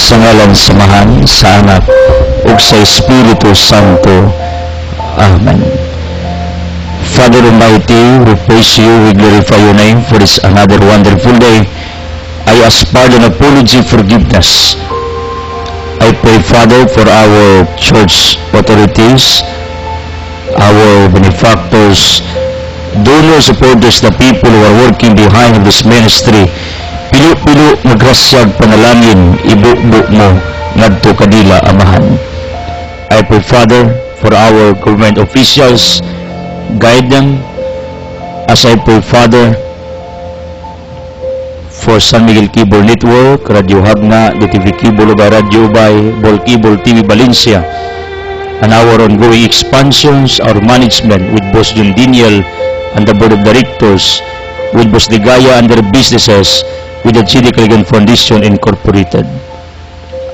Sa ngalan samahan sa Anak ug sa Espiritu Santo. Amen. Father Almighty, we praise you, we glorify your name for this another wonderful day. I ask pardon, apology, forgiveness. I pray, Father, for our church authorities, our benefactors, donors, supporters, the people who are working behind this ministry. Pilo-pilo magrasyag panalangin, ibu-bu mo ngadto kadila amahan. I pray, Father, for our government officials, guide them. As I pray, Father, for San Miguel Cable Network, Radio Hagna, DTV Cable, Radio Ubay, Bol Cable TV Valencia, and our ongoing expansions, our management with Boss John Daniel and the Board of Directors, with Boss Ligaya and their businesses, with the Chidi Caligan Foundation Incorporated.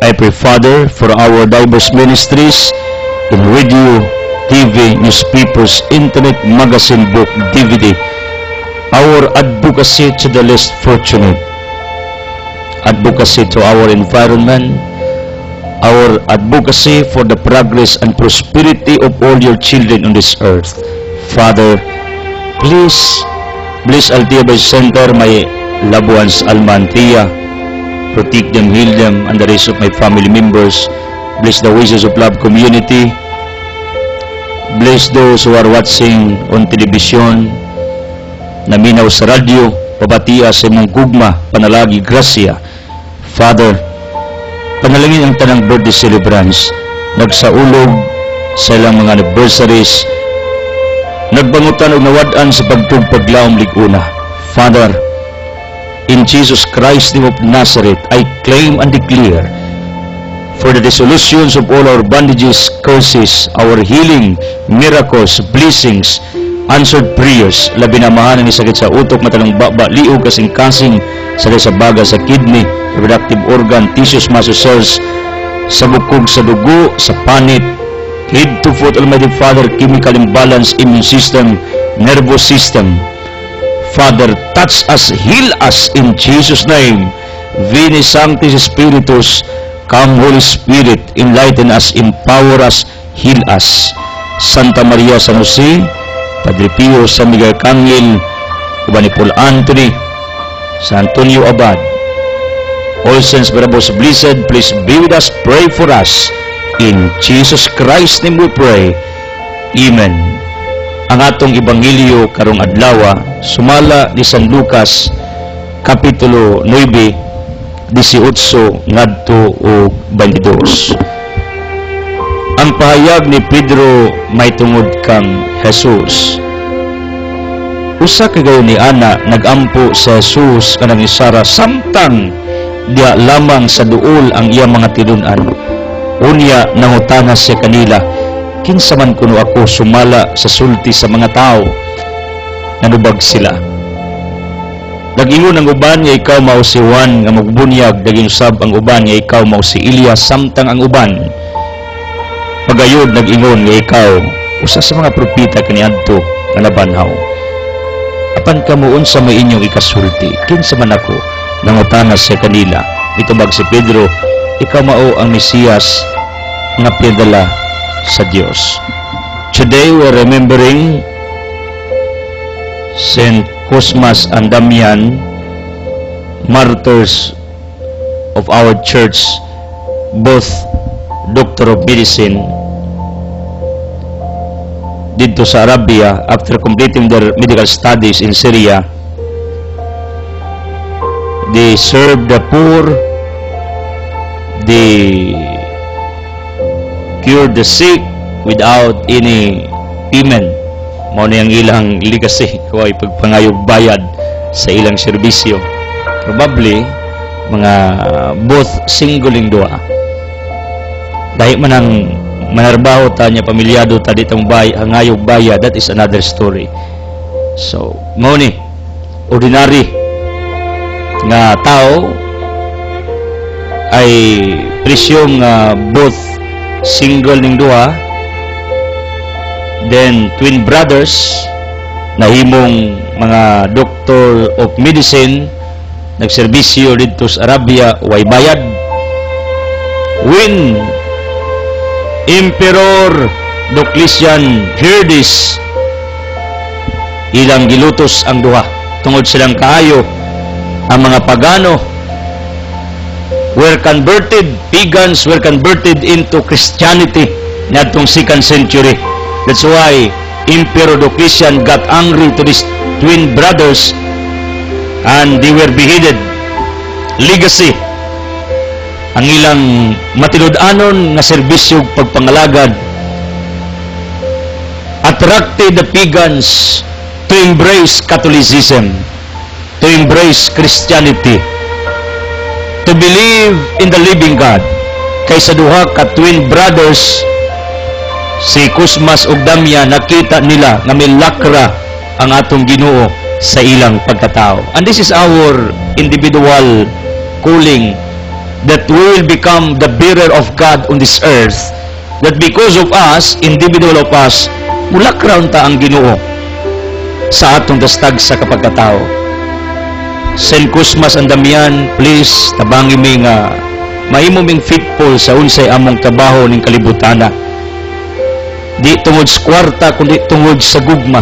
I pray, Father, for our diverse ministries in radio, TV, newspapers, internet, magazine, book, DVD, our advocacy to the less fortunate, advocacy to our environment, our advocacy for the progress and prosperity of all your children on this earth. Father, please bless Altia Bay Center, my loved ones, Alma and Tia. Protect them, heal them, and the rest of my family members. Bless the Voices of Love community. Bless those who are watching on television, naminaw sa radyo, pabatiya sa imong gugma, panalagi, grasya. Father, panalangin ang tanang birthday celebrants, nagsaulog sa ilang mga anniversaries, nagbangutan o nawad-an sa pagtugpaglaom liguna. Father, in Jesus Christ, name of Nazareth, I claim and declare for the dissolutions of all our bondages, curses, our healing, miracles, blessings, answered prayers, labi na mahanan ni sakit sa utok, matalang baba, liog, kasing-kasing, sakit sa baga, sa kidney, reproductive organ, tissues, muscle cells, sa bukog, sa dugo, sa panit, head to foot, Almighty Father, chemical imbalance, immune system, nervous system. Father, touch us, heal us in Jesus' name. Veni Sanctis Spiritus, come Holy Spirit, enlighten us, empower us, heal us. Santa Maria San Jose, Padre Pio, San Miguel Arcangel, ni Paul Anthony, San Antonio Abad, all saints, brothers, blessed, please be with us, pray for us. In Jesus Christ's name we pray. Amen. Ang atong ebanghelyo karong adlaw sumala ni San Lucas kapitulo 9 18 ngadto og 22. Ang pahayag ni Pedro may tungod kang Jesus. Usa ka gayon ni ana nagampo sa Jesus kanang ni Sara samtang diya lamang sa duol ang iya mga tilun-an. Unya nangutana siya kanila, kinsa man kuno ako sumala sa sulti sa mga tao. Nanubag sila. Nag-ingon ang uban nga ikaw mao si Juan nga magbunyag, daging sab ang uban nga ikaw mao si Elias, samtang ang uban pagayod nag-ingon nga ikaw usa sa mga propeta kaniadto nga nabanhaw. Apan kamo unsa may inyong ikasulti? Kinsa man ako? Nangutana siya kanila. Itubag si Pedro, ikaw mao ang Mesiyas nga pinadala sa Diyos. Today we're remembering Saint Cosmas and Damian, martyrs of our church, both Doctor of Medicine dito sa Arabia after completing their medical studies in Syria. They serve the poor, they cure the sick without any payment. Mao na ang ilang legacy kay pagpangayog bayad sa ilang serbisyo. Probably mga both singling duha. Dahil man ang manarbaho ta niya pamilyado ta ditong hangayog bayad, that is another story. So mao ni ordinary nga tao ay presyong both single ning duha, then twin brothers na himong mga doctor of medicine nagserbisyo dito sa Arabia, way bayad. when Emperor Diocletian heard this, ilang gilutos ang duha. Tungod silang kaayo, ang mga pagano were converted, pagans were converted into Christianity ngadtong 2nd century. That's why Emperor Diocletian got angry to these twin brothers and they were beheaded. Legacy, ang ilang matinud-anon nga serbisyo pagpangalagad attracted the pagans to embrace Catholicism, to embrace Christianity, to believe in the living God. Kaysa duha ka twin brothers, si Cosmas ug Damian, nakita nila nga may lakra ang atong Ginoo sa ilang pagkatao. And this is our individual calling, that we will become the bearer of God on this earth, that because of us, individual of us, mulakra unta ang Ginoo sa atong dastag sa kapagkatao. Saint Cosmas and Damian, please tabangi mi nga mahimo ming faithful sa unsay among trabaho ning kalibutana, di tungod sa kwarta kundi tungod sa gugma.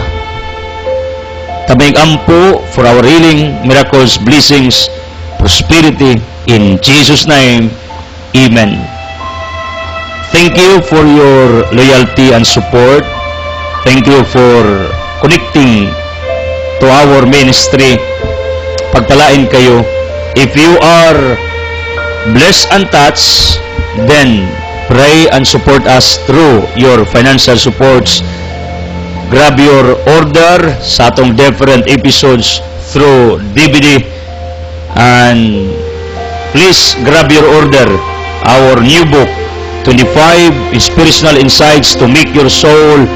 Tabing ampo for our healing, miracles, blessings, prosperity, in Jesus' name, Amen. Thank you for your loyalty and support. Thank you for connecting to our ministry. Pagpalain kayo. If you are blessed and touched, then pray and support us through your financial supports. Grab your order sa atong different episodes through DVD, and please grab your order our new book, 25 Inspirational Insights to Make Your Soul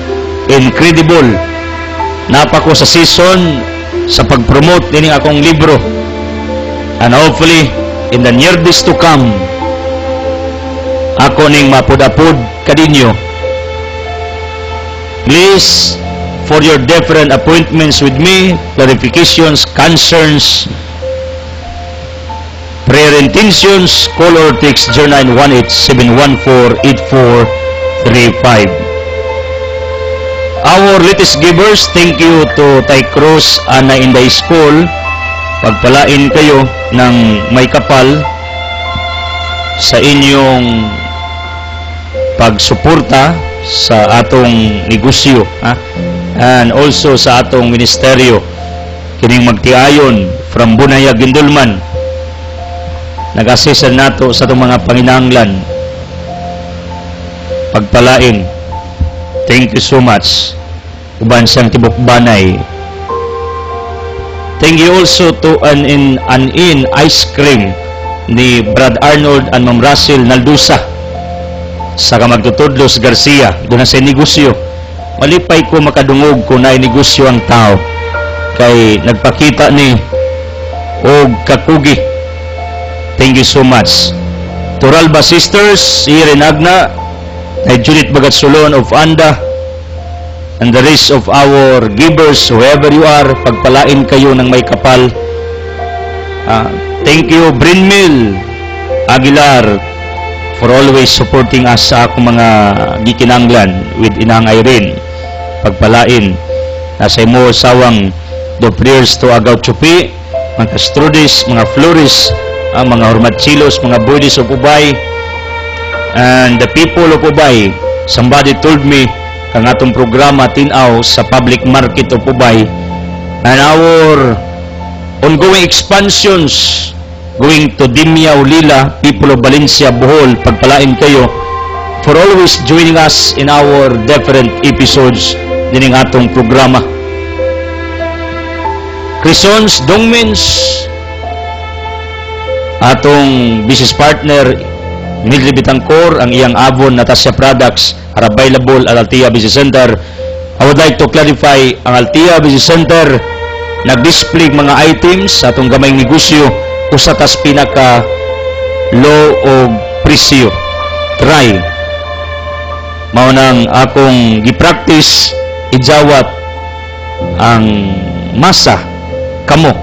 Incredible. Napa ko sa season sa pag-promote nining akong libro, and hopefully in the near days to come ako ning mapud-apud kadinyo. Please, for your different appointments with me, clarifications, concerns, prayer intentions, call or text 0918-714-8435. Our latest givers, thank you to Tay Cruz, Ana Inday School. Pagpalain kayo ng may kapal sa inyong pagsuporta sa atong negosyo, and also sa atong ministeryo kining magtiayon from Bunaya, Gindulman. Nag-assist nato sa itong mga panginahanglan. Pagpalain. Thank you so much. Uban siyang tibok banay. Thank you also to an ice cream ni Brad Arnold and Ma'am Russell Naldusa sa Kamagtutudlos Garcia. Doon na sa negosyo. Malipay ko makadungog kung na negosyo ang tao. Kay nagpakita ni og kakugi. Thank you so much. Turalba Sisters, Iren Agna, kay Judith Bagatsulon of Anda, and the rest of our givers, whoever you are, pagpalain kayo ng may kapal. Thank you, Brinmil Aguilar, for always supporting us sa akong mga gikinanglan with Inang Irene. Pagpalain. Nasa imo sawang the prayers to Agaw Chupi, mga Castrudis, mga Flores, mga Hormatchilos, mga Buddhists of Ubay, and the people of Ubay. Somebody told me kang atong programa tinaw sa public market of Ubay, and our ongoing expansions going to Dimya, Ulila, people of Valencia, Bohol. Pagpalain kayo for always joining us in our different episodes dining atong programa. Crisons, Dongmins, atong business partner Midli Bitangkor, ang iyang Avon Natasha Products are available at Altia Business Center. I would like to clarify, ang Altia Business Center nag-display mga items sa atong gamay negosyo usa tas pinaka low og presyo. Try mao nang akong gi-practice ijawat ang masa kamo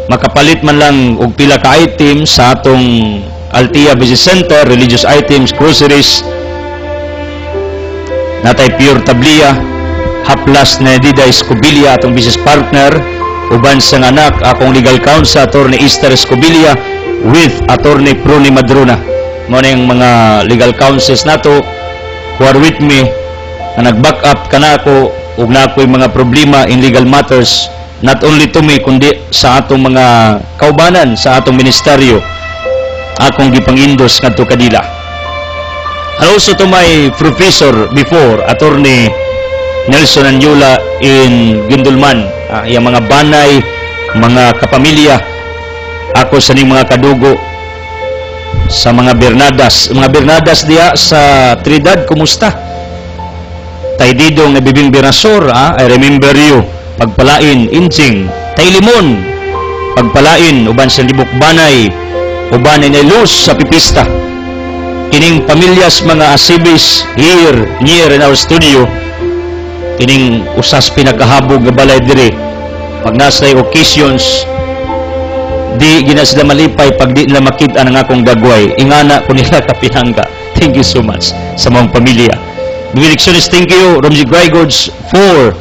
makapalit man lang og pila ka item sa atong Altia Business Center, religious items, groceries, natay pure tablia, haplas na Dida Escobilia, atong business partner, uban sang anak, akong legal counsel, Attorney Esther Escobilia, with Attorney Pruni Madrona. Mo na yung mga legal counsels nato, who are with me, na nag-back up ka na ako, ug na ako'y mga problema in legal matters, not only to me, kundi sa atong mga kaubanan, sa atong ministeryo, akong gipangindos ngadto kadila. And also to my professor before, Attorney Nelson Anyula in Gindulman, yung mga banay, mga kapamilya, ako sa ning mga kadugo, sa mga Bernadas diya sa Trinidad, kumusta? Tay Didong na Bibing Birasor, I remember you, pagpalain, Inching, Tay Limon, pagpalain, uban sa Libok Banay, uban na Luz sa Pipista, kining pamilyas mga asibis here, near in our studio, kining usas pinakahabog nga balay dire, pag nasa occasions, di gina sila malipay pag di nila makita ng akong dagway, ingana ko nila kapinangga. Thank you so much sa mga pamilya. Directionist, thank you, Romsey Grigords, for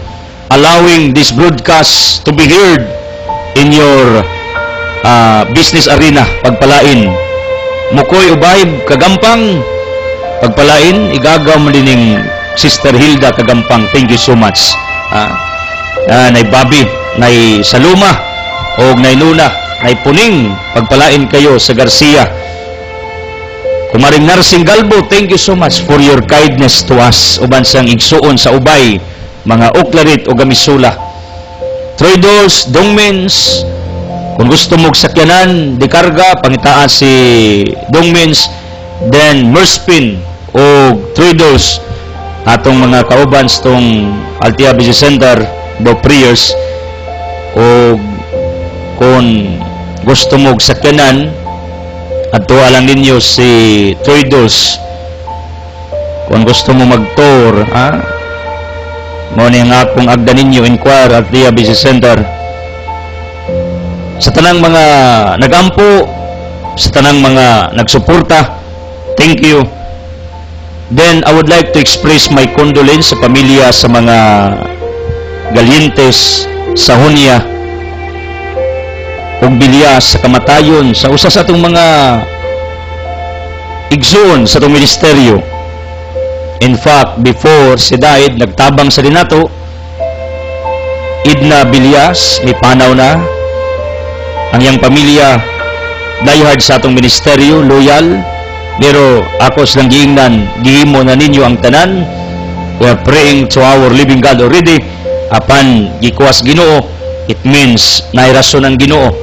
allowing this broadcast to be heard in your business arena. Pagpalain Mukoy Ubayb Kagampang, pagpalain igagaw mo dining Sister Hilda Kagampang. Thank you so much. Nay Bobby, nay Saluma, o nay Luna, nay Puning, pagpalain kayo sa Garcia. Kumaring Narsing Galbo, thank you so much for your kindness to us. Uban sang igsuon sa ubay, mga Oklarit o Gamisula. Troidos, Dongmens, kung gusto mong sakyanan, dekarga, pangitaan si Dongmens, then Merspin o Troidos, atong mga kaubans tong Altia Business Center, do prayers, o kung gusto mong sakyanan, at tuwa lang ninyo si Troidos, kung gusto mo mag-tour, mo ni nga akong agda ninyo, inquire at Altia Business Center. Sa tanang mga nagampo, sa tanang mga nagsuporta, thank you. Then I would like to express my condolence sa pamilya sa mga Galientes, sa Hunya, ug Bilyas sa kamatayon sa usa sa atong mga igsoon sa atong ministeryo. In fact, before si died, nagtabang sa dinato, Idna Bilyas, ni panaw na, ang iyang pamilya, diehard sa atong ministeryo, loyal, pero ako silang giingnan, gihimo na ninyo ang tanan. We are praying to our living God already, apan gikuwas Ginoo, it means nairason ang Ginoo.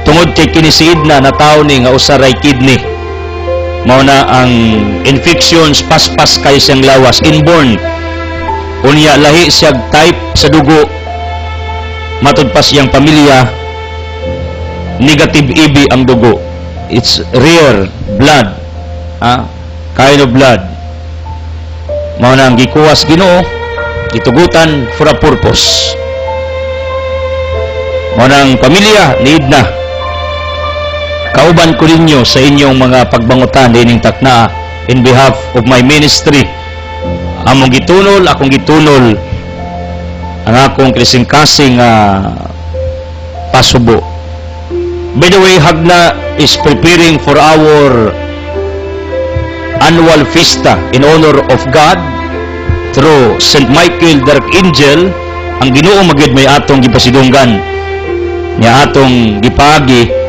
Tungod kay kini si Idna na tao ni nga usaray kidney, mao na ang infections, paspas kay siyang lawas, inborn, unya lahi siya type sa dugo, matud pa siyang pamilya, negative EB ang dugo, it's rare blood, kind of blood, mao na ang gikuwas Ginoo, gitugutan for a purpose. Mao na ang pamilya ni Idna, kauban ko ninyo sa inyong mga pagbangutan dining takna in behalf of my ministry. Among gitunol, akong gitunol ang akong krising-kasing pasubo. By the way, Hagna is preparing for our annual fiesta in honor of God through St. Michael the Archangel. Ang Ginoo magid may atong gipasidunggan niya, atong gipagi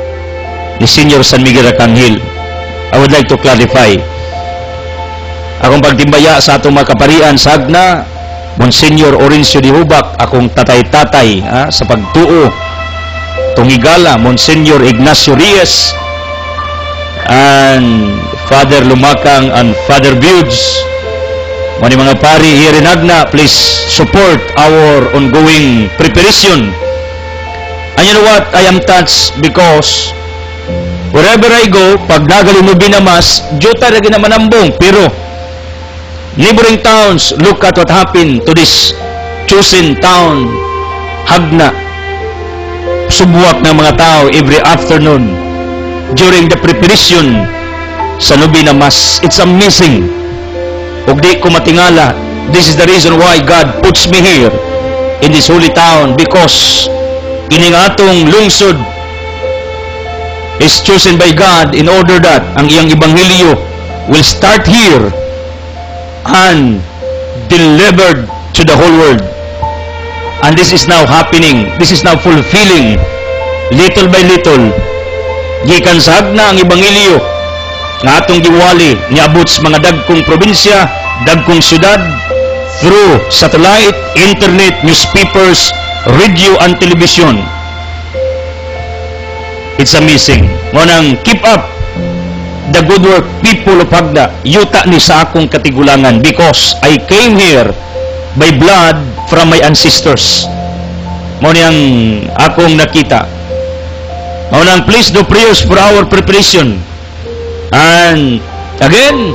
ni Senior San Miguel Arcangel. I would like to clarify. Akong pagtimbaya sa atong mga kaparian sa Hagna, Monsignor Orencio de Hubak, akong tatay-tatay sa pagtuo, tungigala, Monsignor Ignacio Reyes, and Father Lumakang and Father Budes. Mani mga pari here in Hagna, please support our ongoing preparation. And you know what? I am touched because wherever I go, pag nagalunubi na mas, juta na ginamanambong. Pero, neighboring towns, look at what happened to this chosen town, Hagna. Subuwak ng mga tao every afternoon during the preparation sa Novena Mass. It's amazing. Ug di ko matingala, this is the reason why God puts me here in this holy town, because kining atong lungsod is chosen by God in order that ang iyang ebanghelyo will start here and delivered to the whole world. And this is now happening. This is now fulfilling little by little. Gikan sa hagna ang ebanghelyo nga atong giwali niabot sa mga dagkong probinsya, dagkong syudad, through satellite, internet, newspapers, radio, and television. It's amazing. Ngunang keep up the good work, people of Hagda. Yuta ni sa akong katigulangan, because I came here by blood from my ancestors. Mo niyang akong nakita. Mo nang please do prayers for our preparation. And again,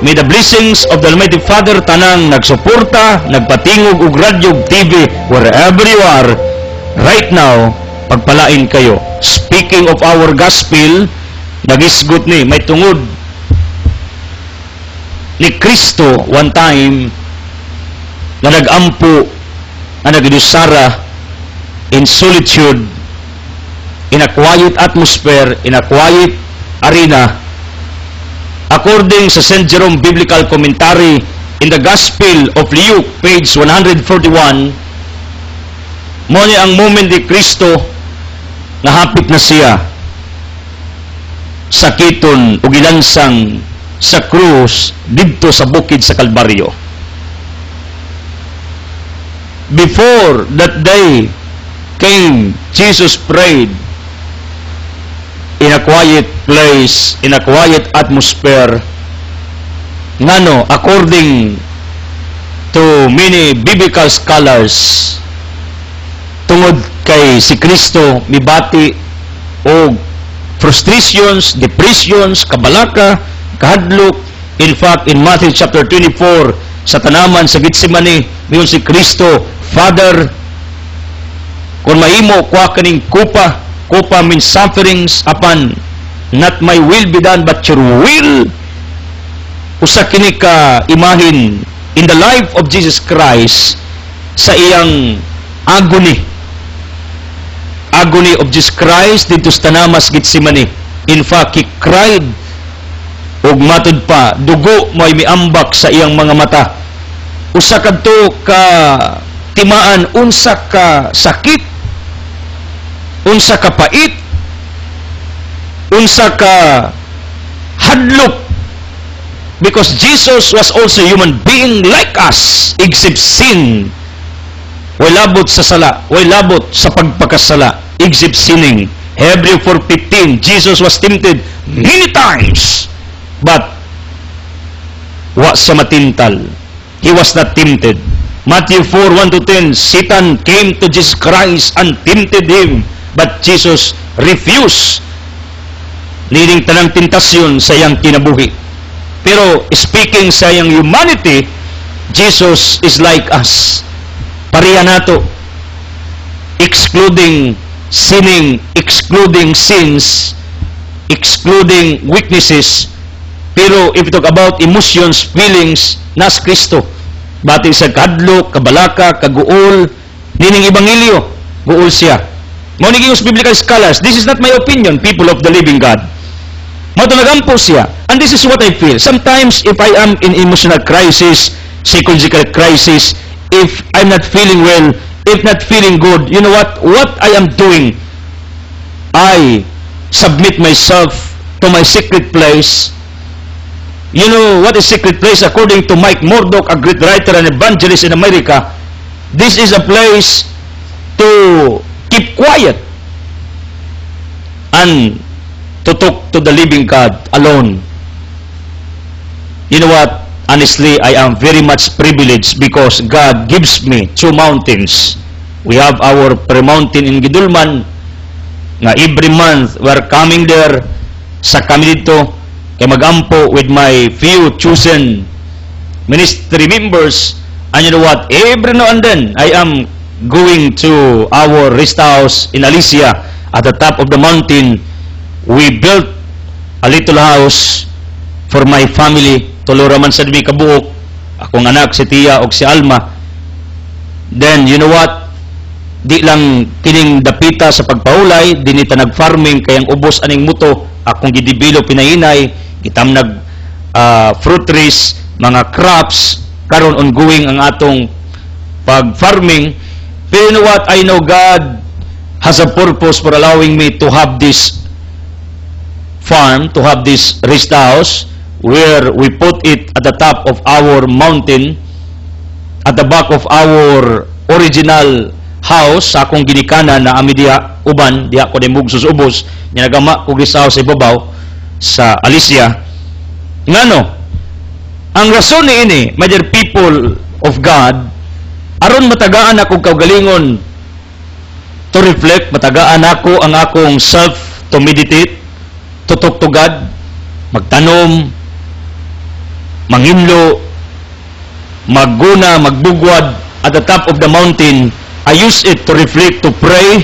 may the blessings of the Almighty Father tanang nagsuporta, nagpatingog og radyo, TV, wherever you are right now, pagpalain kayo. Speaking of our gospel, nagisgot ni may tungod ni Kristo one time na nagampo, na nagdusara in solitude, in a quiet atmosphere, in a quiet arena. According sa St. Jerome Biblical Commentary in the Gospel of Luke, page 141, mo ni ang moment ni Kristo na hapit na siya sakiton o gilansang sa krus didto sa bukid sa Kalbaryo. Before that day came, Jesus prayed in a quiet place, in a quiet atmosphere. Ngano, according to many biblical scholars, tungod kay si Kristo mibati o frustrations, depressions, kabalaka, kahadlok. In fact, in Matthew chapter 24, sa tanaman sa Getsemani, mayon si Kristo, Father, kung mahimo kuha kaning kupa means sufferings, upon not my will be done but your will. Usa kini ka imahin in the life of Jesus Christ sa iyang agony of Jesus Christ dito sa tanamas Getsemani. In fact, he cried, ug matud pa, dugo may miambak sa iyang mga mata. Usa kadto ka timaan, unsa ka sakit, unsa ka pait, unsa ka hadlok, because Jesus was also human being like us, except sin. Way labot sa sala, way labot sa pagpakasala, except sinning. Hebrew 4:15, Jesus was tempted many times, but wa sa matintal. He was not tempted. Matthew 4:1-10, Satan came to Jesus Christ and tempted him, but Jesus refused nining tanang tentasyon sa iyang kinabuhi. Pero speaking sa iyang humanity, Jesus is like us. Pareha nato, excluding sinning, excluding sins, excluding weaknesses. Pero if we talk about emotions, feelings, nas Kristo. Bating sa kadlok, kabalaka, kaguol, nining ebanghelyo, guol siya. Mauniging biblical scholars, this is not my opinion, people of the living God. Matunagampo siya. And this is what I feel. Sometimes, if I am in emotional crisis, psychological crisis, if I'm not feeling well, if not feeling good, you know what? What I am doing, I submit myself to my secret place. You know what is secret place? According to Mike Murdock, a great writer and evangelist in America, this is a place to keep quiet and to talk to the living God alone. You know what? Honestly, I am very much privileged because God gives me 2 mountains. We have our pre-mountain in Gidulman, nga every month we're coming there sa kami dito kay magampo with my few chosen ministry members. And you know what? Every now and then, I am going to our rest house in Alicia at the top of the mountain. We built a little house for my family, tulura man sa mi kabuok, akong anak si Tia o si Alma. Then, you know what? Di lang kining dapita sa pagpaulay, dinita nag-farming, kayang ubos aning muto, akong gidibilo pinahinay, itamnag fruit trees, mga crops, karon ongoing ang atong pag-farming. Pero you know what? I know God has a purpose for allowing me to have this farm, to have this rest house, where we put it at the top of our mountain, at the back of our original house, sa akong ginikanan na ami diha uban, diha ko dimug susubos, ginagama ko rest house sa ibabaw sa Alicia. Ngano? Ang rason ni ini, my dear people of God, aron matagaan ako kaugalingon to reflect, matagaan ako ang akong self to meditate, to talk to God, magtanom, manginlo, magguna, magbugwad at the top of the mountain. I use it to reflect, to pray.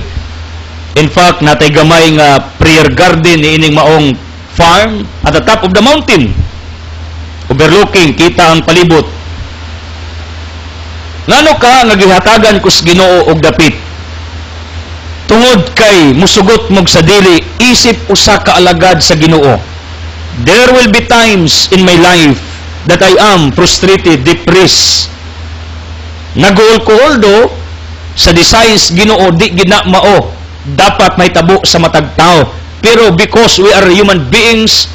In fact, natay gamay nga prayer garden ni ining maong farm at the top of the mountain. Overlooking, kita ang palibot. Ngano ka nga gihatagan ko sa Ginoo og dapit? Tungod kay musugot mog sa dili, isip usa ka alagad sa Ginoo. There will be times in my life that I am frustrated, depressed. Nag-alcohol do, sa designs Ginoo di gina mao, dapat may tabo sa matag tao. Pero because we are human beings,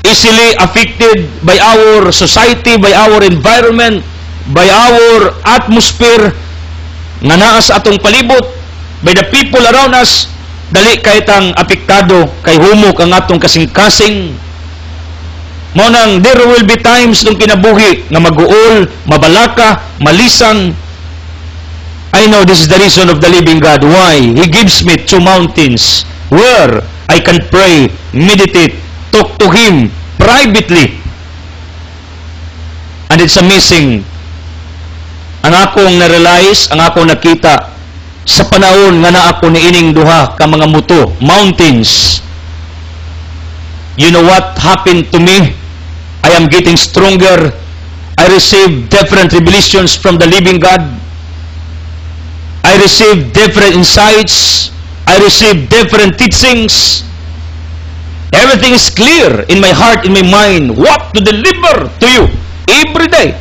easily affected by our society, by our environment, by our atmosphere nga naa sa atong palibot, by the people around us, dali kay tang apektado, kay humok ang atong kasing-kasing. Mao nang there will be times nung kinabuhi nga mag-uol, mabalaka, malisang. I know this is the reason of the living God. Why? He gives me two mountains where I can pray, meditate, talk to Him privately. And it's amazing. Ang akong na-realize, ang akong nakita sa panahon nga na ako niining duha ka mga muto, mountains. You know what happened to me? I am getting stronger. I receive different revelations from the living God. I receive different insights. I receive different teachings. Everything is clear in my heart, in my mind, what to deliver to you every day.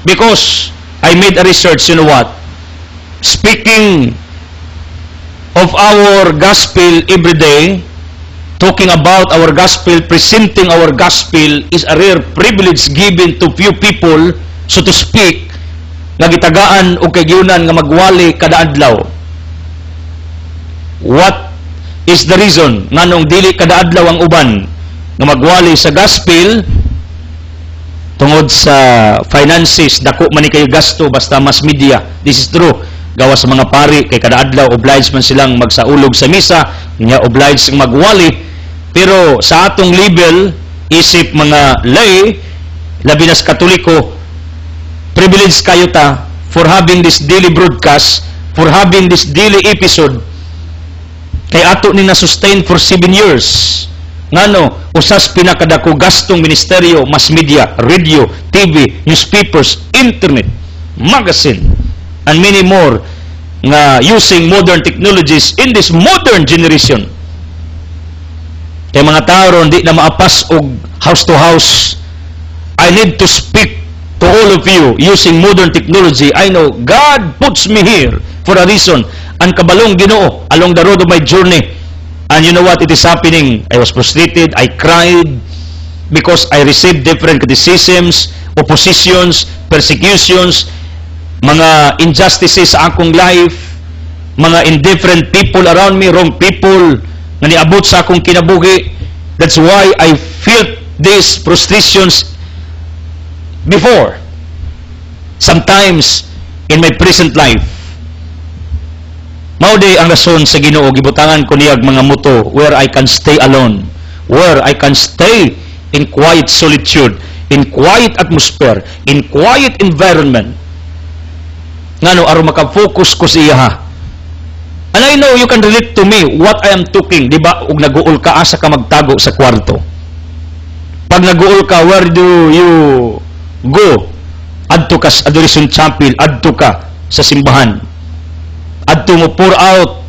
Because I made a research, you know what? Speaking of our gospel every day, talking about our gospel, presenting our gospel is a rare privilege given to few people, so to speak, nga gitagaan o kagyunan nga magwali kada adlaw. What is the reason nganong dili kada adlaw ang uban nga magwali sa gospel? Tungod sa finances, dako man ni kayo gasto basta mass media. This is true. Gawa sa mga pari kay kada adlaw obliged man silang magsaulog sa misa, nya obliged sing magwali. Pero sa atong level, isip mga lay, labi na sa Katoliko, privilege kayo ta for having this daily broadcast, for having this daily episode. Kay ato ni na-sustain for 7 years. Ngano, usas pinakadako gastong ministeryo, mass media, radio, TV, newspapers, internet, magazine, and many more nga using modern technologies in this modern generation. Kay mga tao ron di na maapas og house to house. I need to speak to all of you using modern technology. I know God puts me here for a reason. Ang kabalong Ginoo along the road of my journey. And you know what? It is happening. I was frustrated. I cried because I received different criticisms, oppositions, persecutions, mga injustices sa akong life, mga indifferent people around me, wrong people, nga niabot sa akong kinabuhi. That's why I felt these frustrations before. Sometimes in my present life. Mao day ang rason sa Ginoo gibutangan ko niyag mga muto where I can stay alone, where I can stay in quiet solitude, in quiet atmosphere, in quiet environment. Ngano aron maka-focus ko sa iya. And I know you can relate to me what I am talking, di ba? Ug nag-uul ka asa ka magtago sa kwarto. Pag nag-uol ka, where do you go? Adto ka sa adoration chapel, adto ka sa simbahan. Adto mo pour out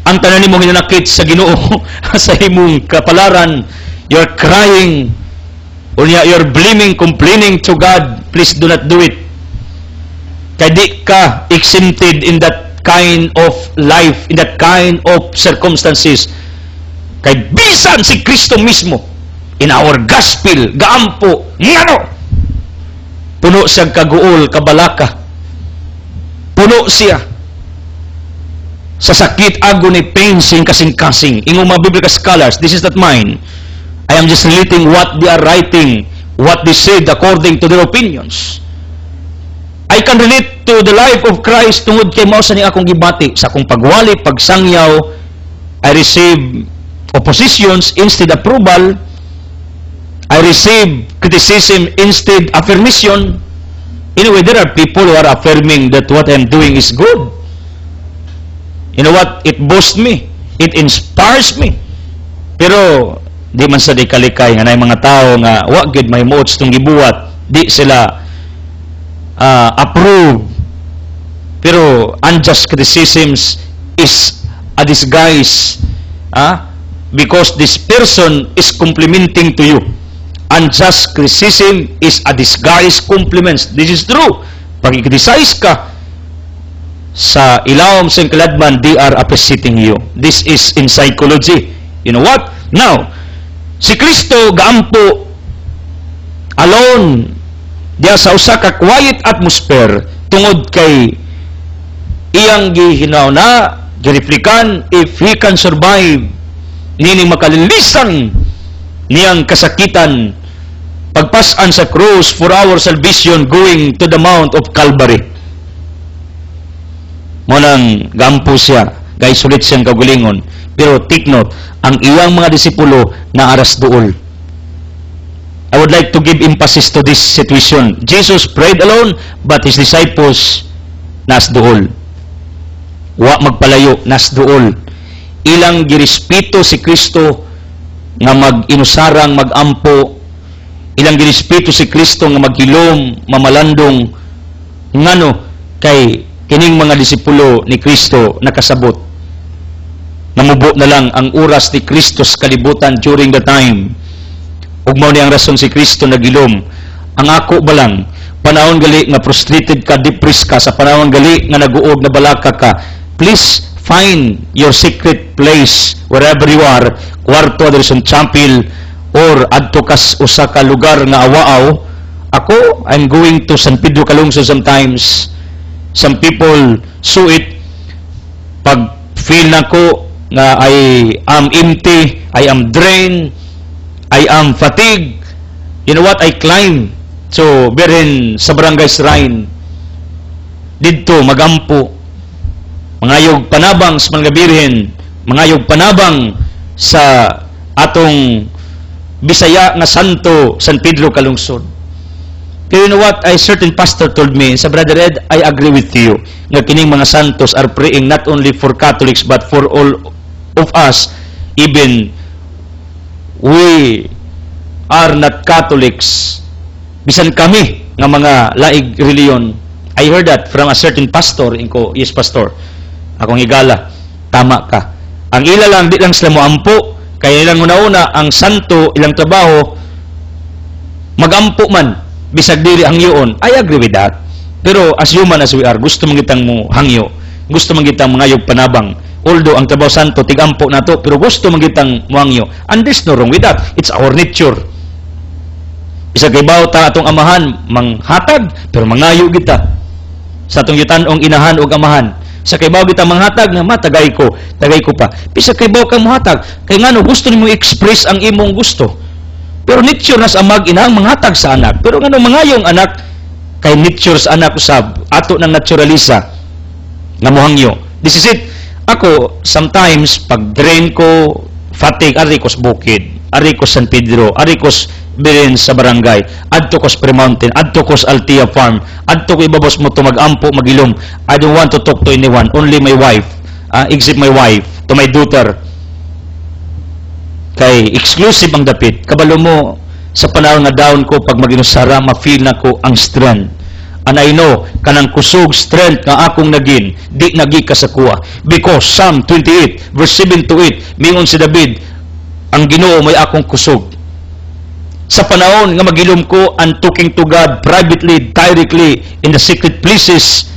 ang tanan nimo ginanakit sa Ginoo sa imong kapalaran. You're crying, or you're blaming, complaining to God. Please do not do it. Kaya di ka exempted in that kind of life, in that kind of circumstances. Kay bisan si Kristo mismo, in our gospel, gaampo, ngano? Puno siya kaguol, kabalaka. Puno siya sa sakit, agony, pain, kasing-kasing. Ingong mga biblical scholars, this is not mine. I am just relating what they are writing, what they said according to their opinions. I can relate to the life of Christ tungod kay mao sa ni akong gibati. Sa akong pagwali, pagsangyaw, I receive oppositions instead approval. I receive criticism instead affirmation. Anyway, there are people who are affirming that what I'm doing is good. You know what? It boosts me. It inspires me. Pero, di man sa di kalikay nga na mga tao nga, wa gid may mots tong gibuhat. Di sila approve. Pero, unjust criticisms is a disguise. Because this person is complimenting to you. Unjust criticism is a disguised compliments. This is true. Pag i-criticize ka sa ilawom sa kaladman, they are appreciating you. This is in psychology. You know what? Now, si Kristo gaampo alone diya sa usa ka quiet atmosphere tungod kay iyang gihinaw na giriplikan if he can survive nining makalilisan niyang kasakitan pagpasan sa cross for our salvation going to the Mount of Calvary. Munang gampo siya, guys, sulit siyang kagulingon. Pero take note, ang iyang mga disipulo na aras duol. I would like to give emphasis to this situation. Jesus prayed alone, but his disciples nas duol. Wa magpalayo, nas duol. Ilang girespeto si Kristo nga mag-inusarang, mag-ampo. Ilang girespeto si Kristo nga maghilom, mamalandong. Ngano kay kining mga disipulo ni Kristo nakasabot. Namubo na lang ang oras ni Kristo sa kalibutan during the time. Ug mao ni ang rason si Kristo nagilom. Ang ako ba lang, panahon gali nga frustrated ka, depressed ka, sa panahon gali nga naguog na balaka ka, please find your secret place wherever you are, kwarto, adoration chapel, or adto kas usa ka lugar nga awaaw. Ako, I'm going to San Pedro Calungsod sometimes. Some people saw it. Pag feel na ko nga I am empty, I am drained, I am fatigued, you know what? I climb. So, berin sa barangay shrine. Dito, magampo. Mangayog panabang sa mga birhen, mangayog panabang sa atong Bisaya nga santo, San Pedro Calungsod. Pero you know what? A certain pastor told me, sa Brother Ed, I agree with you, nga kining mga santos are praying not only for Catholics but for all of us, even we are not Catholics. Bisan kami nga mga laig reliyon. I heard that from a certain pastor. Inko, yes pastor, akong higala, tama ka. Ang ila lang, di lang sila mo ampo, kaya ilang una-una, ang santo, ilang trabaho, magampo man, bisag dili hangyoon. I agree with that. Pero as human as we are, gusto man kitang mo hangyo, gusto man kitang mangayog panabang. Although ang trabaho santo, tigampo na to, pero gusto man kitang mo hangyo. And there's no wrong with that. It's our nature. Bisag kay bawo ta atong amahan, manghatag, pero mangayo kita. Sa atong yutanong inahan o amahan. Sa kaybaw kita manghatag nga matagay ko pa. Bisa kaybaw ka mohatag kay ngano gusto nimo express ang imong gusto. Pero nature na sa amag inang manghatag sa anak. Pero ngano mangayong anak kay nature sa anak usab ato nang naturalisa nga mohangyo. This is it. Ako sometimes pag drain ko, fatigue, ari ko sa bukid, ari ko San Pedro, ari ko birin sa barangay, adto ko sa Pre-Mountain, adto ko sa Altia Farm, adto ko ibabos mo to magampo, magilom. I don't want to talk to anyone, only my wife, except my wife, to my daughter. Kay exclusive ang dapit. Kabalo mo, sa panahon nga down ko, pag maginusara, ma-feel na ko ang strength. And I know, kanang kusog strength nga akong nagin, di nagi ka sa kuha. Because Psalm 28, verse 7 to 8, mingon si David, ang Ginoo may akong kusog. Sa panahon nga magilom ko and talking to God privately, directly, in the secret places,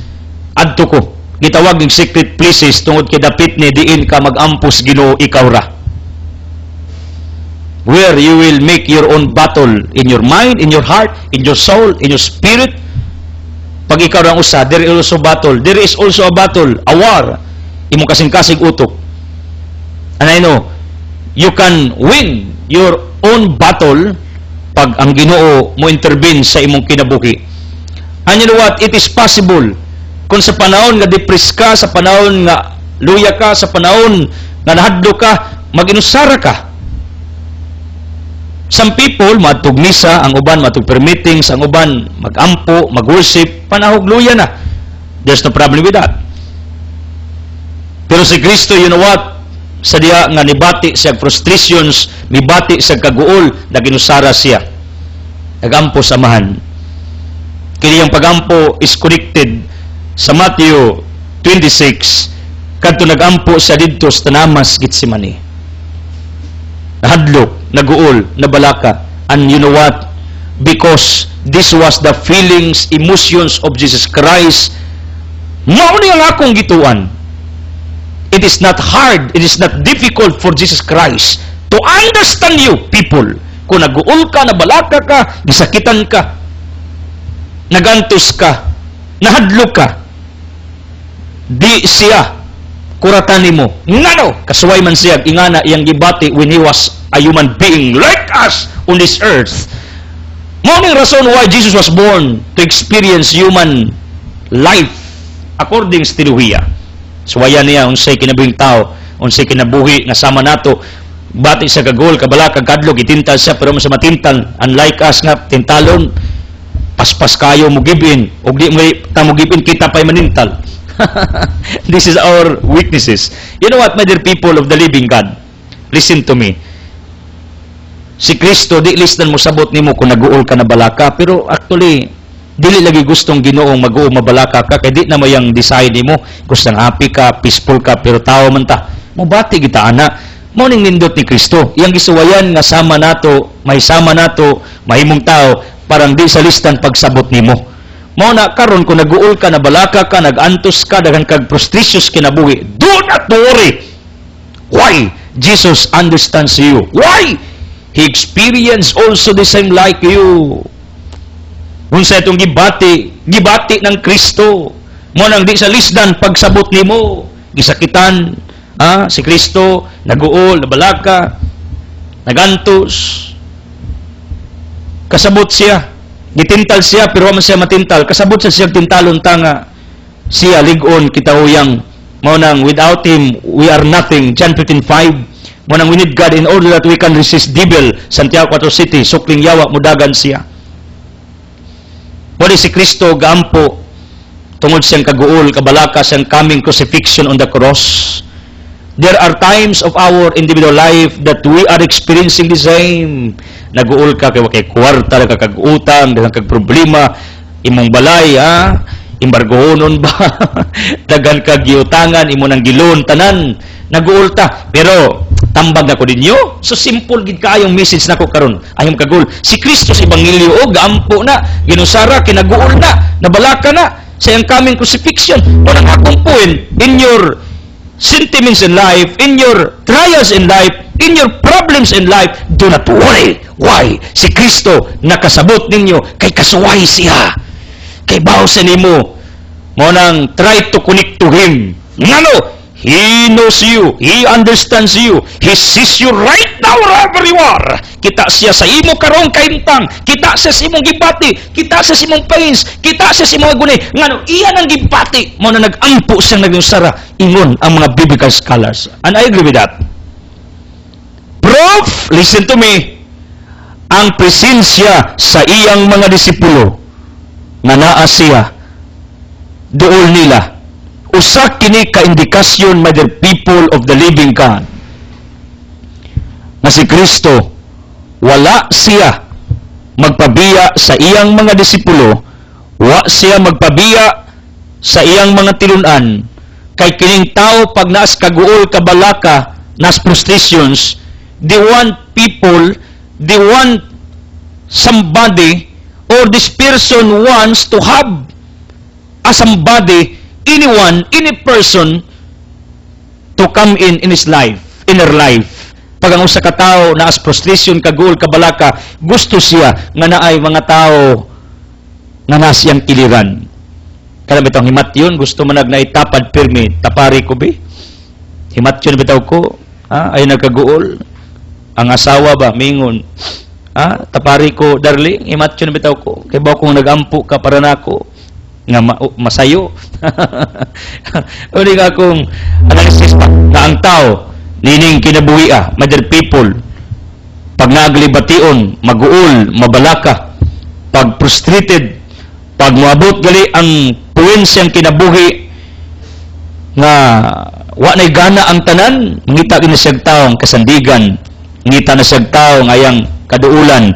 adto ko. Gitawag ng secret places tungod kay dapit ni diin ka magampos Ginoo ikaw ra. Where you will make your own battle in your mind, in your heart, in your soul, in your spirit. Pag ikaw rang usa, there is also battle. There is also a battle, a war. Imong kasing-kasing utok. And I know, you can win your own battle pag ang Ginoo mo intervene sa imong kinabuhi. And you know what? It is possible. Kung sa panahon nga depressed ka, sa panahon nga luya ka, sa panahon nga nahadlo ka, mag-inusara ka. Some people, matug misa, ang uban matug prayer meetings, ang uban mag-ampo, mag-worship, panahog luya na. There's no problem with that. Pero si Kristo, you know what? Sa diya nga nibati siya frustrations, nibati siya kaguol, naginusara siya. Nagampo samahan. Kaya yung pagampo is connected sa Matthew 26, kadto nagampo siya didto sa Tanamas, Gitsemani. Nahadlok, naguol, nabalaka. And you know what? Because this was the feelings, emotions of Jesus Christ, mao ni ang akong gituan. It is not hard, it is not difficult for Jesus Christ to understand you, people. Kung naguol ka, nabalaka ka, gisakitan ka, nagantos ka, nahadlok ka, di siya kuratan nimo. Ngano? Kasuway man siya, ingana iyang gibati when he was a human being like us on this earth. Mao ning rason why Jesus was born to experience human life according sa teolohiya. Suwayan niya unsay kinabuhing tao, unsay kinabuhi nga sama nato. Bati sa kagol, kabala, kagkadlog, itintal siya, pero sa matintal, unlike us nga, tintalon, paspas kayo mo gibin, o di mo tamo gibin, kita pa'y manintal. This is our weaknesses. You know what, my dear people of the living God? Listen to me. Si Kristo, di listan mo sabot nimo kung naguol ka na balaka, pero actually, dili lagi gustong Ginoong mag-uo mabalaka ka, kaya di na mo yung design nimo, gustong happy ka, peaceful ka, pero tao man ta, mabati kita, anak. Morning nindot ni Kristo. Iyang gisuwayan nga sama nato, may sama nato, mahimong tao, parang di sa listan pagsabot nimo. Mao na karon kung naguol ka, nabalaka ka, nagantos ka, daghan kag frustrations kinabuhi, do not worry. Why? Jesus understands you. Why? He experienced also the same like you. Unsa itong gibati ng Kristo. Mo nang di sa lisdan pagsabot nimo, gisakitan, si Kristo, naguol, nabalaka, nagantos, kasabot siya, gitintal siya, pero man siya matintal, kasabot siya tintalon tanga, siya ligon, kitahuyang, maunang, without Him, we are nothing, John 15:5, maunang, we need God in order that we can resist devil, Santiago 4:7, sukling yawa, mudagan siya. Wali si Kristo, gaampo, tungod siyang kaguol, kabalaka, siyang coming crucifixion on the cross. There are times of our individual life that we are experiencing the same. Naguol ka, kay kwarta, nagkakag-utang, nagkakag-problema, imong balay, embargohonon ba? Dagan kag-giutangan, imo nang gilon, tanan, naguol ta. Pero, tambag ako ninyo. So, simple gid kayong message nako karon. Ayong kagul. Si Kristo sa Ebanghelyo, gaampo na, ginusara, kinaguol na, nabalaka na, sa iyang coming crucifixion. Walang akong point in your sentiments in life, in your trials in life, in your problems in life, do not worry. Why? Si Kristo nakasabot ninyo kay kasuway siya. Kay bawo sa nimo. Mo nang try to connect to Him. Ngano? He knows you. He understands you. He sees you right now wherever you are. Kita siya sa imo karong kaimtang. Kita siya sa imong gibati. Kita siya sa imong pains. Kita siya sa imong agunay. Ngano, iyan ang gibati. Mo na nag-ampo siyang nagusara. Ingon ang mga biblical scholars. And I agree with that. Proof, listen to me, ang presensya sa iyang mga disipulo nga naa siya dool nila. Usa kini ka-indikasyon, my dear people of the living God, na si Kristo, wala siya magpabiya sa iyang mga disipulo, wa siya magpabiya sa iyang mga tilunan, kay kining tao pag naas kaguol kabalaka, nas frustrations, they want people, they want somebody, or this person wants to have a somebody, anyone, any person to come in his life, in her life. Pag ang usa ka tawo na as frustration, kagul, kabalaka, gusto siya nga naay mga tao nga nasiyang kiliran. Kaya bitong himatyon, gusto man nagnaitapad pirmi, tapari ko be. Himatyon bitaw ko, ay nagkaguol. Ang asawa ba, mingon. Tapari ko, darling, himatyon bitaw ko. Kaya ba kung nagampu ka para nako, nga masayo. Uli nga akong analysis pa, na ang tao, nining kinabuhi mother people, pag naglibation, maguol, mabalaka, pag frustrated, pag moabot gali ang puwensiyang kinabuhi, nga wa na'y gana ang tanan, mangita na siyang taong kasandigan, mangita na siyang taong ayang kaduulan,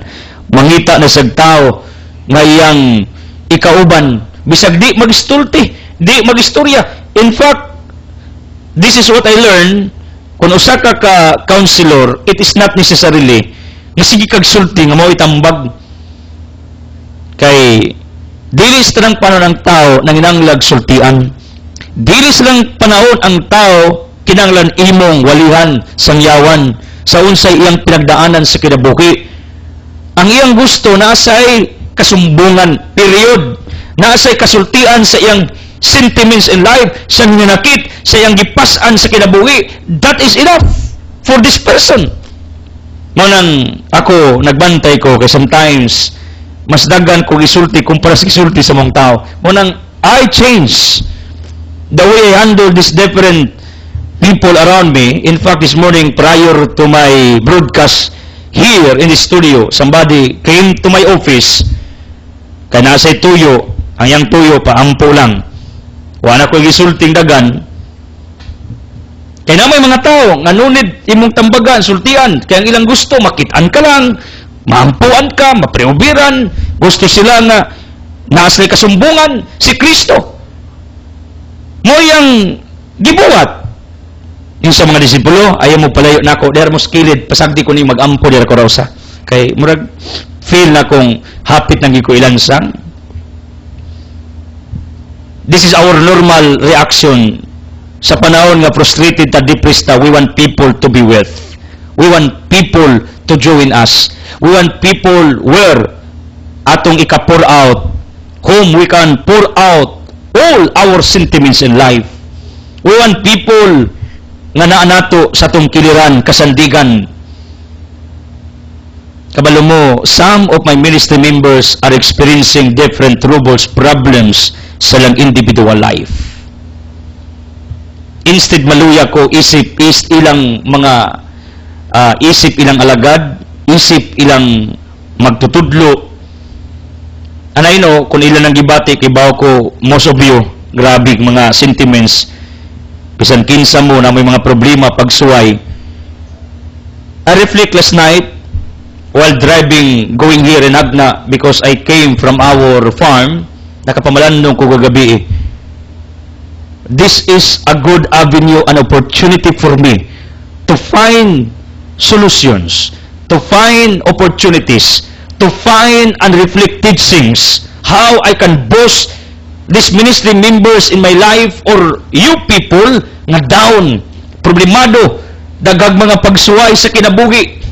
mangita na siyang tao ngayang ikauban, bisag di magistulti, di magistorya. In fact, this is what I learned, kung usa ka counselor, it is not necessarily nga sige kag sulti nga mao itambag. Kay dili silang panahon ang tao nang inanglag sultian. Dili silang panahon ang tao kinanglan imong walihan, sangyawan sa unsay iyang pinagdaanan sa kinabuhi. Ang iyang gusto nasay kasumbungan, period. Nasay kasultian sa iyang sentiments in life, sa nanakit, sa iyang gipasan sa kinabuhi. That is enough for this person. Manang ako, nagbantay ko, kay sometimes, mas dagan ko gisulti kumpara sa gisulti sa mong tao. Manang, I change the way I handle these different people around me. In fact, this morning, prior to my broadcast here in the studio, somebody came to my office, kaya nasa'y tuyo, ang yang tuyo, paampo lang. Wala ko gisulting dagan. Kaya na may mga tao, nga nunid imong tambagan, sultian, kaya ang ilang gusto, makitaan ka lang, maampuan ka, mapreobiran, gusto sila nga naslay kasumbungan, si Kristo. Mo yang gibuhat. Yung sa mga disipulo, ayaw mo palayo na ako, der mo skilid, pasagdi ko ni mag-ampo, der ko raw sa. Kay murag, feel na kung hapit nang gikuilansang. This is our normal reaction sa panahon nga frustrated ta depressed ta. We want people to be with. We want people to join us. We want people where atong ika-pour out, whom we can pour out all our sentiments in life. We want people nga naa nato sa tong kiliran, kasandigan. Kabalo mo, some of my ministry members are experiencing different troubles, problems sa lang individual life. Instead maluya ko, isip ilang mga isip ilang alagad, isip ilang magtutudlo. Anay no, kung ilan ang gibati, kibaw ko, most of you, grabe mga sentiments, bisan kinsa mo na may mga problema pagsuway. I reflect last night, while driving, going here in Agna, because I came from our farm, nakapamalandong ko gagabi. This is a good avenue, an opportunity for me to find solutions, to find opportunities, to find and reflect teachings, how I can boost these ministry members in my life or you people nga down, problemado, dagag mga pagsuway sa kinabuhi.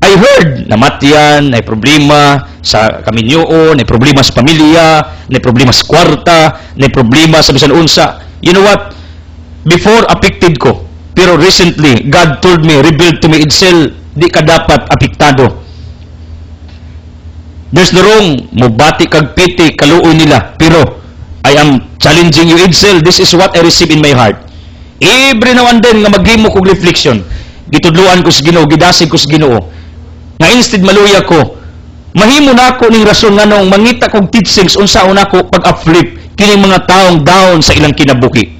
I heard na matyan, may problema sa kaminyoon, may problema sa pamilya, may problema sa kwarta, may problema sa bisan unsa. You know what? Before, affected ko. Pero recently, God told me, revealed to me, Edsel, di ka dapat apektado. There's no wrong, mubati kag piti, kaluoy nila. Pero, I am challenging you, Edsel, this is what I receive in my heart. Every now and then, nga maghimo kong reflection, gitudluan ko sa Ginoo, gidasig ko sa Ginoo, nga instead maluya ko, mahimo na ako ning rason nga nung mangita kong teachings unsaon ako pag-uplift kining mga taong down sa ilang kinabuhi.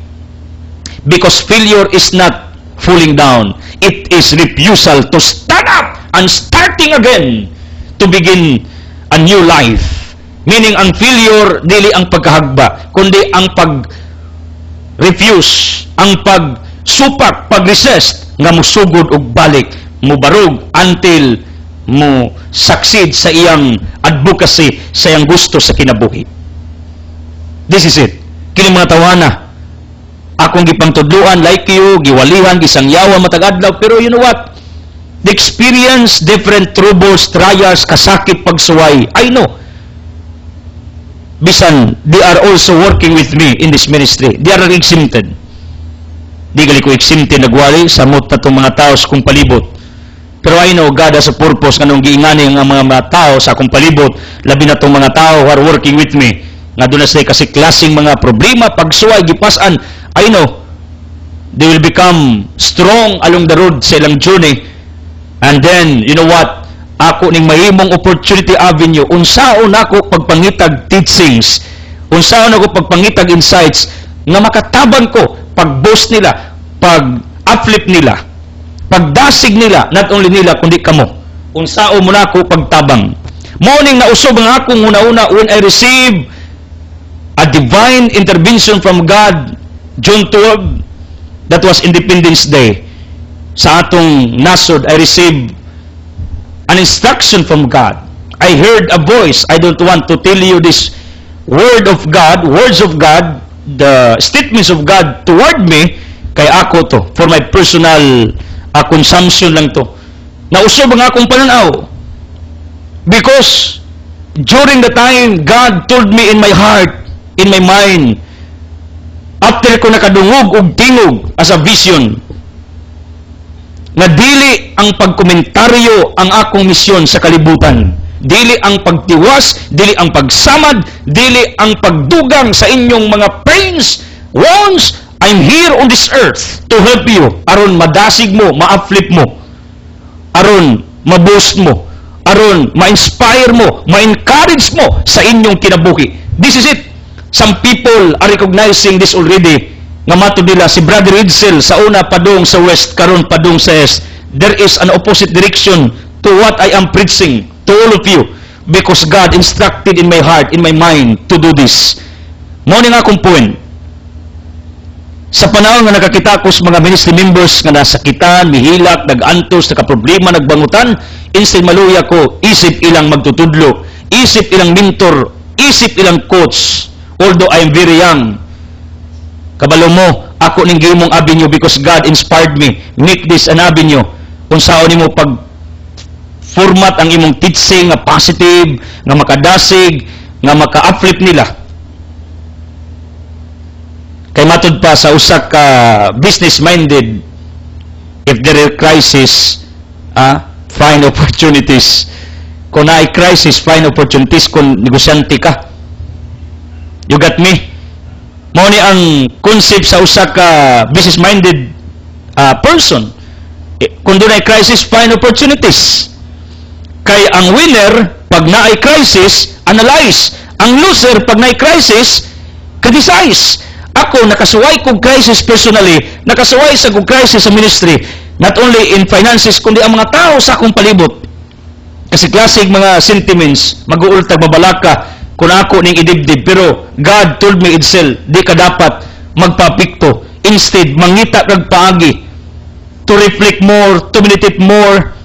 Because failure is not falling down. It is refusal to stand up and starting again to begin a new life. Meaning, ang failure, dili ang pagkahagba, kundi ang pag-refuse, ang pag-supak, pag-resist, nga musugod og balik, mubarog until mo succeed sa iyang advocacy, sa iyang gusto sa kinabuhi. This is it. Kini mga tawana, akong gipangtudluan, like you, giwalihan, gisangyawan, matag-adlaw, pero you know what? The experience, different troubles, trials, kasakit, pagsuway, I know. Bisan, they are also working with me in this ministry. They are exempted. Di gali ko exempted nagwali, samot na itong mga tao sa kong palibot. Pero I know God has a purpose kanong giingani ang mga tao sa akong palibot, labi na itong mga tao who are working with me. Nga doon na sila kasi klaseng mga problema, pagsuway, gipasan, I know, they will become strong along the road sa ilang journey. And then, you know what? Ako ning mahimong opportunity avenue, unsaon ako pagpangitag teachings, unsaon ako pagpangitag insights, nga makatabang ko, pag-boast nila, pag-uplift nila, pagdasig nila, not only nila, kundi kamo. Unsaon mo na ako pagtabang. Morning na usob nga akong una-una when I receive a divine intervention from God, June 12, that was Independence Day. Sa atong nasod, I received an instruction from God. I heard a voice. I don't want to tell you this word of God, words of God, the statements of God toward me, kay ako to, for my personal consumption lang to. Nausob ang akong pananaw. Because during the time, God told me in my heart, in my mind, after ko nakadungog og tingog as a vision, na dili ang pagkomentaryo ang akong misyon sa kalibutan. Dili ang pagtiwas, dili ang pagsamad, dili ang pagdugang sa inyong mga pains, wounds. I'm here on this earth to help you. Aron madasig mo, ma-uplift mo. Aron ma-boost mo. Aron ma-inspire mo, ma-encourage mo sa inyong kinabuhi. This is it. Some people are recognizing this already. Nga mato nila si Brother Edsel sa una padung sa west, karon padung sa east. There is an opposite direction to what I am preaching to all of you, because God instructed in my heart, in my mind to do this. Mao ni nga akong point. Sa panahon nga nakakita ko sa mga ministry members nga nasakitan, mihilak, nag-antos, nagka-problema, nagbangutan, instead maluya ko, isip ilang magtutudlo, isip ilang mentor, isip ilang coach. Although I am very young, kabalo mo, ako ning gihimong avenue because God inspired me. Make this an avenue. Kung saan nimo pag format ang imong teaching nga positive, nga makadasig, nga maka-uplift nila. Kay matud pa sa usa ka business-minded, if there are crisis, find opportunities. Kung naay crisis, find opportunities kung negosyante ka. You got me? Mao ni ang concept sa usa ka business-minded person. Kung doon ay crisis, find opportunities. Kay ang winner, pag naay crisis, analyze. Ang loser, pag naay crisis, criticize. Ako, nakasuway kong crisis personally, nakasuway sa kong crisis sa ministry, not only in finances, kundi ang mga tao sa akong palibot. Kasi klaseng mga sentiments, mag-uultag, mabalaka, kung ako ning idibdib. Pero God told me Edsel, di ka dapat magpapikto. Instead, mangita kag paagi to reflect more, to meditate more,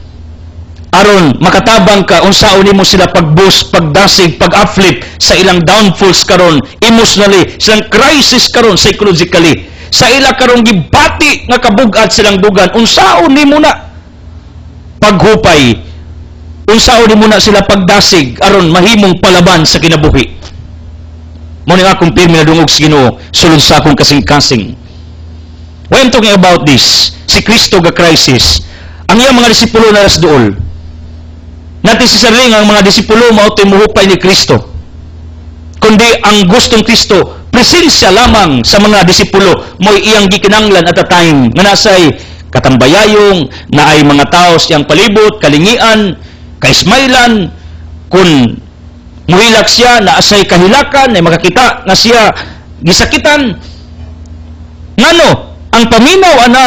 aron makatabang ka unsaon nimo sila pag-boost, pagdasig, pag-uplift sa ilang downfalls karon, emotionally, silang crisis karon psychologically, sa ila karong gibati nga kabug-at silang dugan, unsaon nimo na paghupay, unsaon nimo na sila pagdasig aron mahimong palaban sa kinabuhi. Mo ni akong pirmi na dungog sa Ginoo sulod sa akong kasing-kasing. When I'm talking about this, si Kristo ga crisis, ang iyang mga disipulo na ras dool. Natin si sarili ang mga disipulo mao toy muhupay ni Kristo. Kundi ang gustong Kristo, presensya lamang sa mga disipulo mo iyang gikinanglan at a time nga nasay katambayayong, naay mga tao siyang palibot, kalingian, kaismailan, kung muhilak siya, naasay kahilakan, ay makakita na siya gisakitan. Ngano, ang paminaw ana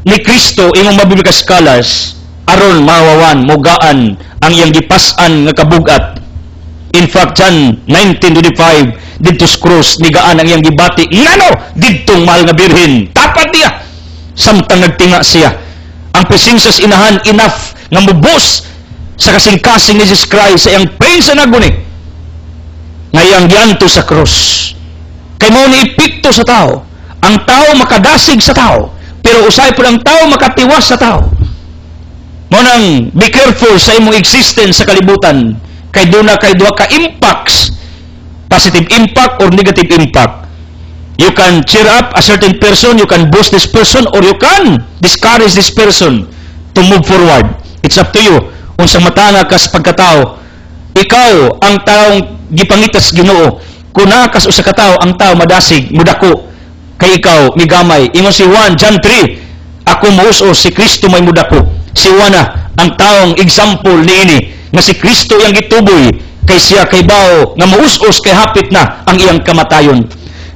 ni Kristo imong mabibigkas scholars aron mawawan, mugaan ang iyang gipas-an nga kabugat. In fact, John 19:25, dito sa krus, nigaan ang iyang gibati, ngano, didtong mahal nga birhen, tapat niya. Samtang nagtinga siya, ang presensya sa inahan, enough, nga mubos sa kasing-kasing ni Jesus Christ, sa iyang pain sa naguni, nga iyang gianto sa krus. Kay mo ni epekto sa tao. Ang tao makadasig sa tao, pero usay po ang tao makatiwas sa tao. Mo nang be careful sa imong existence sa kalibutan, kay duna kay duha ka impacts, positive impact or negative impact. You can cheer up a certain person, you can boost this person, or you can discourage this person to move forward. It's up to you. Unsang matanga ka sa pagkatao, ikaw ang taong gipangitas Ginoo. Kuna kas usa ka tawo, ang tao madasig, mudako, kay ikaw migamay. Ingon si Juan, John 3, ako muusos, si Kristo may mudako. Si Juan ang taong example niini nga si Kristo yang gituboy kay siya kay bao nga muusos kay hapit na ang iyang kamatayon.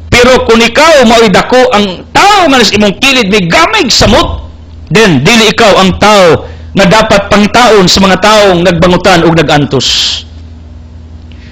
Pero kung ikaw mao'y dako ang tao nga nas imong kilid migamay samot, then dili ikaw ang tao nga dapat pangitaon sa mga taong nagbangutan ug nagantos.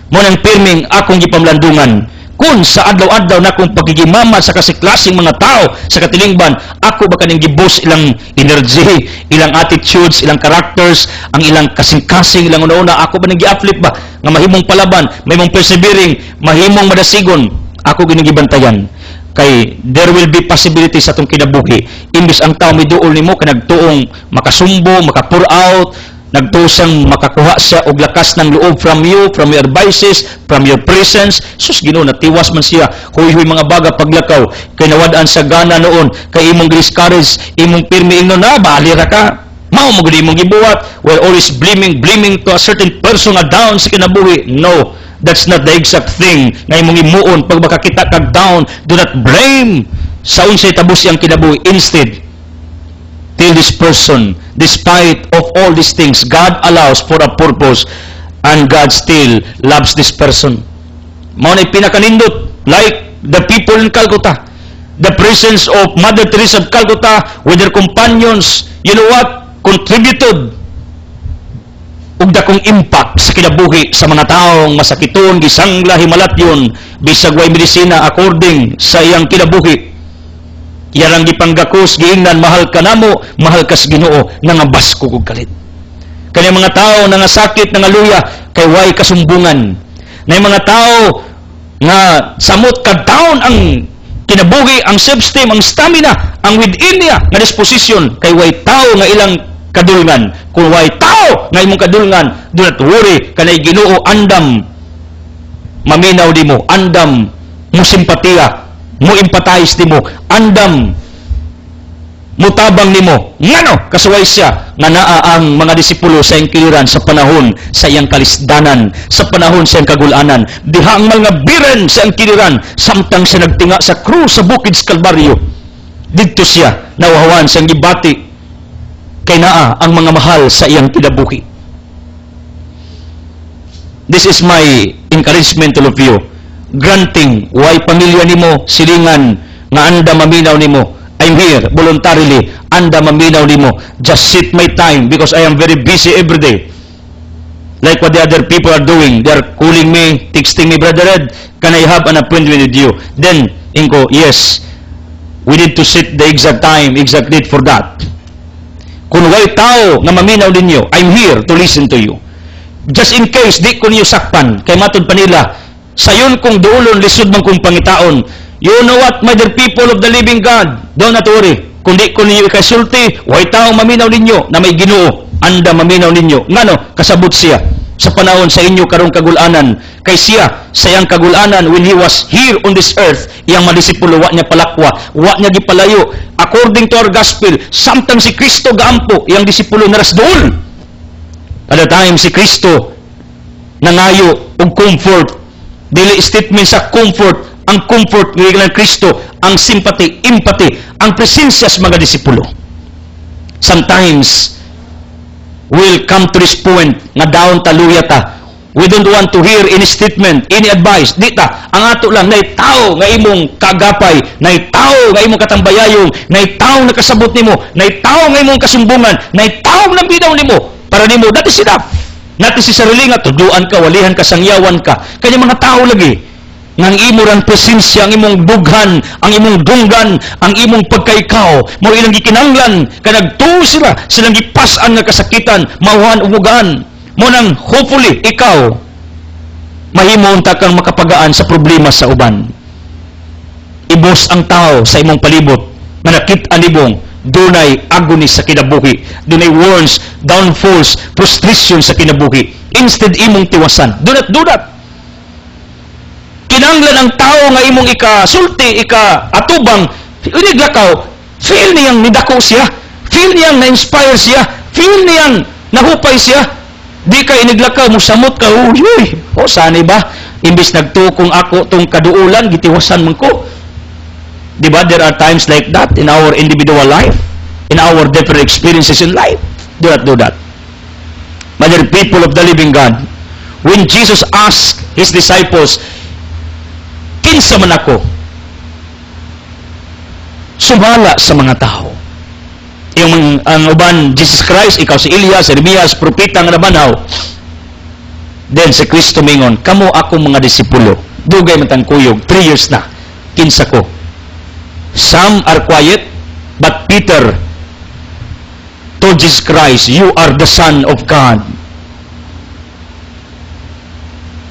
Mo nang pirming akong gipamlandungan kun sa adlaw-adlaw na akong pagigimama sa kasiklasing mga tao sa katilingban, ako ba kaning gibus ilang energy, ilang attitudes, ilang characters, ang ilang kasing-kasing, ilang una-una, ako ba nang gi-uplift ba nga mahimong palaban, mahimong persevering, mahimong madasigon, ako ginigibantayan. Kay there will be possibility sa atong kinabuhi. Imbis ang tao miduol nimo kanagtuong makasumbo, maka-pour out, nagtusang makakuha siya og lakas ng loob from you, from your vices, from your presence. Sus Ginoo, natiwas man siya. Huy-huy mga baga paglakaw. Kay nawad-an sa gana noon, kay imong discourage, imong pirmi ingnon na, balira ka. Mao mo gud imong gibuhat. We're always blaming to a certain person nga down sa kinabuhi. No, that's not the exact thing nga imong imuon pag makakita kag down. Do not blame sa unsay tabos yang kinabuhi. Instead, tell this person, despite of all these things, God allows for a purpose and God still loves this person. Mao na pinakanindot, like the people in Calcutta, the presence of Mother Teresa of Calcutta with her companions, you know what, contributed ug dakong impact sa kinabuhi sa mga taong masakiton, gisangla, himalatyon, bisag way medisina according sa iyang kinabuhi. Yarang gipanggakos, giingnan, mahal ka namo, mahal kas Ginoo, nangabas ko kog kalit. Kaya mga tao nangasakit, nangaluya, kay way kasumbungan. Na mga tao nga samot ka down ang kinabuhi, ang self-esteem, ang stamina, ang within niya, nga disposition, kay way tao nga ilang kadulngan. Kung way tao nga imong kadulngan, do not worry, kanay Ginoo andam, maminaw di mo, andam, mo simpatiya, mo empathize nimo, andam mutabang nimo, ngano kasuway siya nga naa ang mga disipulo sa iyang kiliran sa panahon sa iyang kalisdanan, sa panahon sa iyang kagulanan, diha ang mga biren sa iyang kiliran samtang siya nagtinga sa krus sa bukid sa Kalbaryo. Didto siya nawawan sa iyang gibati kay naa ang mga mahal sa iyang kinabuhi. This is my encouragement to all of you. Granting, why pamilya nimo silingan nga anda maminaw nimo. I'm here voluntarily, anda maminaw nimo. Just sit my time because I am very busy every day. Like what the other people are doing, they are calling me, texting me, Brother Ed, can I have an appointment with you? Then, inko, yes, we need to set the exact time, exact date for that. Kung why tao nga maminaw ninyo, I'm here to listen to you. Just in case, di ko niyo sakpan, kay matod pa nila, sayon kung duulon, lisod man kong pangitaon. You know what, my dear people of the living God, do not worry. Kung di ko ninyo ikasulti, way taong maminaw ninyo na may Ginoo, anda maminaw ninyo. Ngano, kasabot siya sa panahon sa inyo karong kagulanan. Kay siya, sa iyang kagulanan, when he was here on this earth, iyang madisipulo, wa niya palakwa, wa niya gipalayo. According to our gospel, samtang si Kristo gaampo, iyang disipulo naras doon. At the time, si Kristo nangayo og comfort. Dili statement sa comfort, ang comfort ng Kristo, ang sympathy, empathy, ang presensya sa mga disipulo. Sometimes, we'll come to this point nga daon taluya ta. We don't want to hear any statement, any advice. Dita, ang ato lang, na tao nga imong kagapay, na tao nga imong katambayayong, na tao nga kasabot nimo, na tao nga imong kasumbungan, na tao nga binaw nimo, para nimo, that is enough. Not necessarily nga, tudluan ka, walihan ka, sangyawan ka. Kanya mga tao lagi. Nang imo ran presensya, ang imong dughan, ang imong dunggan, ang imong pagkaikaw, mo ilang gikinanglan, kanagtuo sila, silang gipasan nga kasakitan, mauhan umugaan. Mo nang hopefully, ikaw, mahimong ta kang makapagaan sa problema sa uban. Ibos ang tao sa imong palibot, manakit-an nibong, dunay agony sa kinabuhi, dunay warns, downfalls, frustration sa kinabuhi. Instead imong tiwasan, dunat-dunat. Kinanglan ang tao nga imong ika-sulti, ika-atubang, iniglakaw, feel niyang nidako siya, feel niyang na-inspire siya, feel niyang nahupay siya. Di ka iniglakaw, musamot ka, uy, o sanay ba? Imbis nagtukong ako tong kaduulan, gitiwasan man ko. Diba, there are times like that in our individual life, in our different experiences in life. Do not do that. My dear people of the living God, when Jesus asked His disciples, kinsa man ako, sumala sa mga tao. Yung ang uban, Jesus Christ, ikaw si Elias, Jeremias, propeta nga nabanaw. Then si Kristo mingon, kamo akong mga disipulo, dugay matang kuyog, 3 years na, kinsa ko. Some are quiet, but Peter told Jesus Christ, you are the Son of God.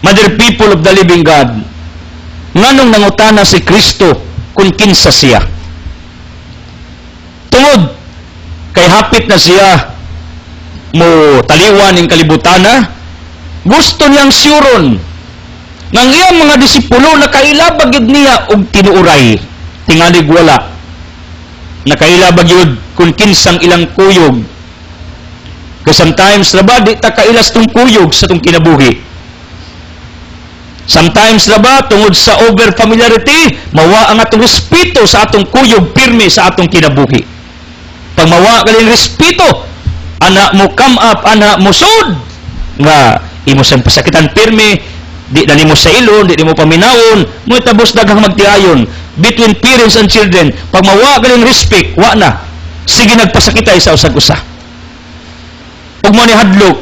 My dear people of the living God, nganong nangutana si Kristo kung kinsa siya? Tungod kay hapit na siya mo taliwan ng kalibutana, gusto niyang siuron nang iyang mga disipulo nakailabag yun niya og tinuuray, tingalig wala, nakailabag yun kung kinsang ilang kuyog. Because sometimes raba di ta kailas tong kuyog sa tong kinabuhi. Sometimes raba tungod sa over familiarity, mawa ang atong respeto sa atong kuyog pirmi sa atong kinabuhi. Pag mawa galing respeto, anak mo come up, anak mo sud nga imo sang pasakitan pirmi, di na nimo sa ilon, di nimo paminawon, mo tabos daghang magtiayon between parents and children. Pag mawa galing respect, wa na. Sige nagpasakitay sa usag-usa. Pag mo ni hadlok,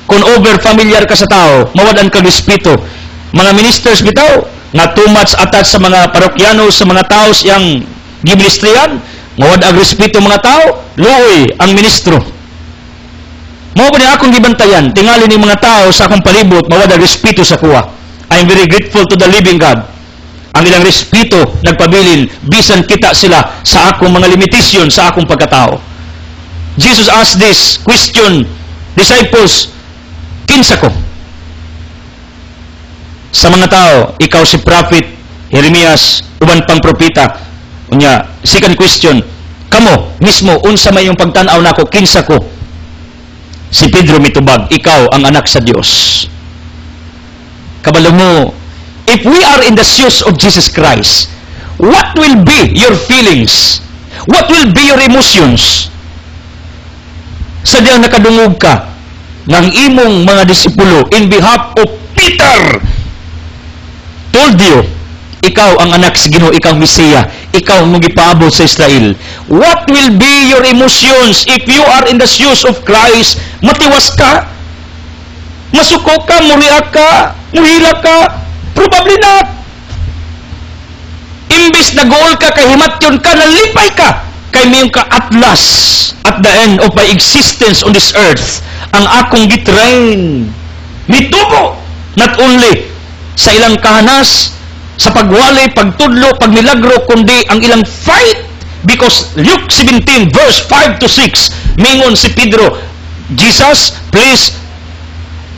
kung over familiar ka sa tao, mawadan ka respeto. Mga ministers bitaw, na too much attached sa mga parokyano, sa mga tao siyang giministriyan, mawad ang respeto mga tao, luoy ang ministro. Mao ba niya akong gibantayan, tingali ni mga tao sa akong palibot, mawad ang respeto sa kuha. I am very grateful to the living God. Ang ilang respeto nagpabilin, bisan kita sila sa akong mga limitasyon sa akong pagkatao. Jesus asked this question, disciples, kinsa ko? Sa mga tao, ikaw si prophet, Jeremias, uban pang propeta. Unya, second question, kamo, mismo, unsa may yung pagtanaw nako, kinsa ko? Si Pedro mitubag, ikaw ang anak sa Diyos. Kabalo mo, if we are in the shoes of Jesus Christ, what will be your feelings? What will be your emotions? Sadyang nakadungog ka ng imong mga disipulo in behalf of Peter, told you, ikaw ang anak sa Ginoo, ikaw Mesiya, ikaw ang magipaabot sa Israel. What will be your emotions if you are in the shoes of Christ? Matiwas ka? Masuko ka? Muriak ka? Muhila ka? Probably not. Imbis na goal ka, kahimatyon ka, nalipay ka, kay mayong ka at last, at the end of my existence on this earth, ang akong gitrain, mitubo, not only sa ilang kahanas, sa pagwalay, pagtudlo, pagmilagro, kundi ang ilang fight. Because Luke 17 verse 5 to 6, mingon si Pedro, Jesus, please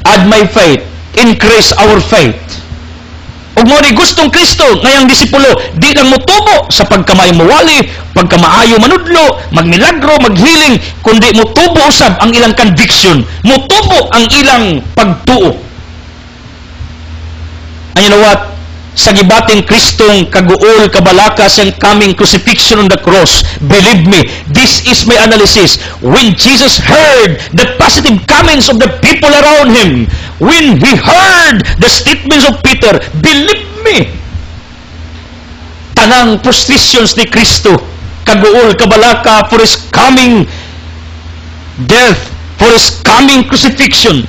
add my faith, increase our faith. Ug mo ni gustong Kristo ngayang disipulo, di lang motubo sa pagkamay mawali, pagkamaayo manudlo, magmilagro, maghealing, kundi motubo usab ang ilang conviction, motubo ang ilang pagtuo. And you know what? Sa gibating Kristong kaguol, kabalaka siyang coming crucifixion on the cross, believe me, this is my analysis. When Jesus heard the positive comments of the people around him, when he heard the statements of Peter, believe me, tanang frustrations ni Kristo, kaguol, kabalaka, for his coming death, for his coming crucifixion,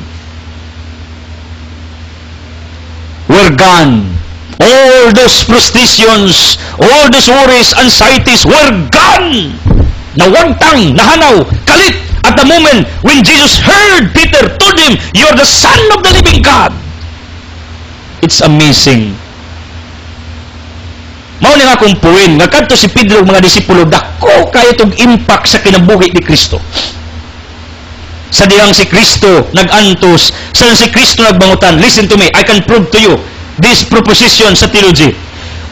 were gone. All those frustrations, all those worries, anxieties were gone. Nawagtang, nahanaw, kalit at the moment when Jesus heard Peter told him, "You're the Son of the living God." It's amazing. Mao ni nga akong puwin, nga kadto si Pedro mga disipulo, dako kayo itong impact sa kinabuhi ni Kristo. Sa diyang si Kristo nag-antos, sa si Kristo nagbangutan. Listen to me, I can prove to you this proposition sa theology.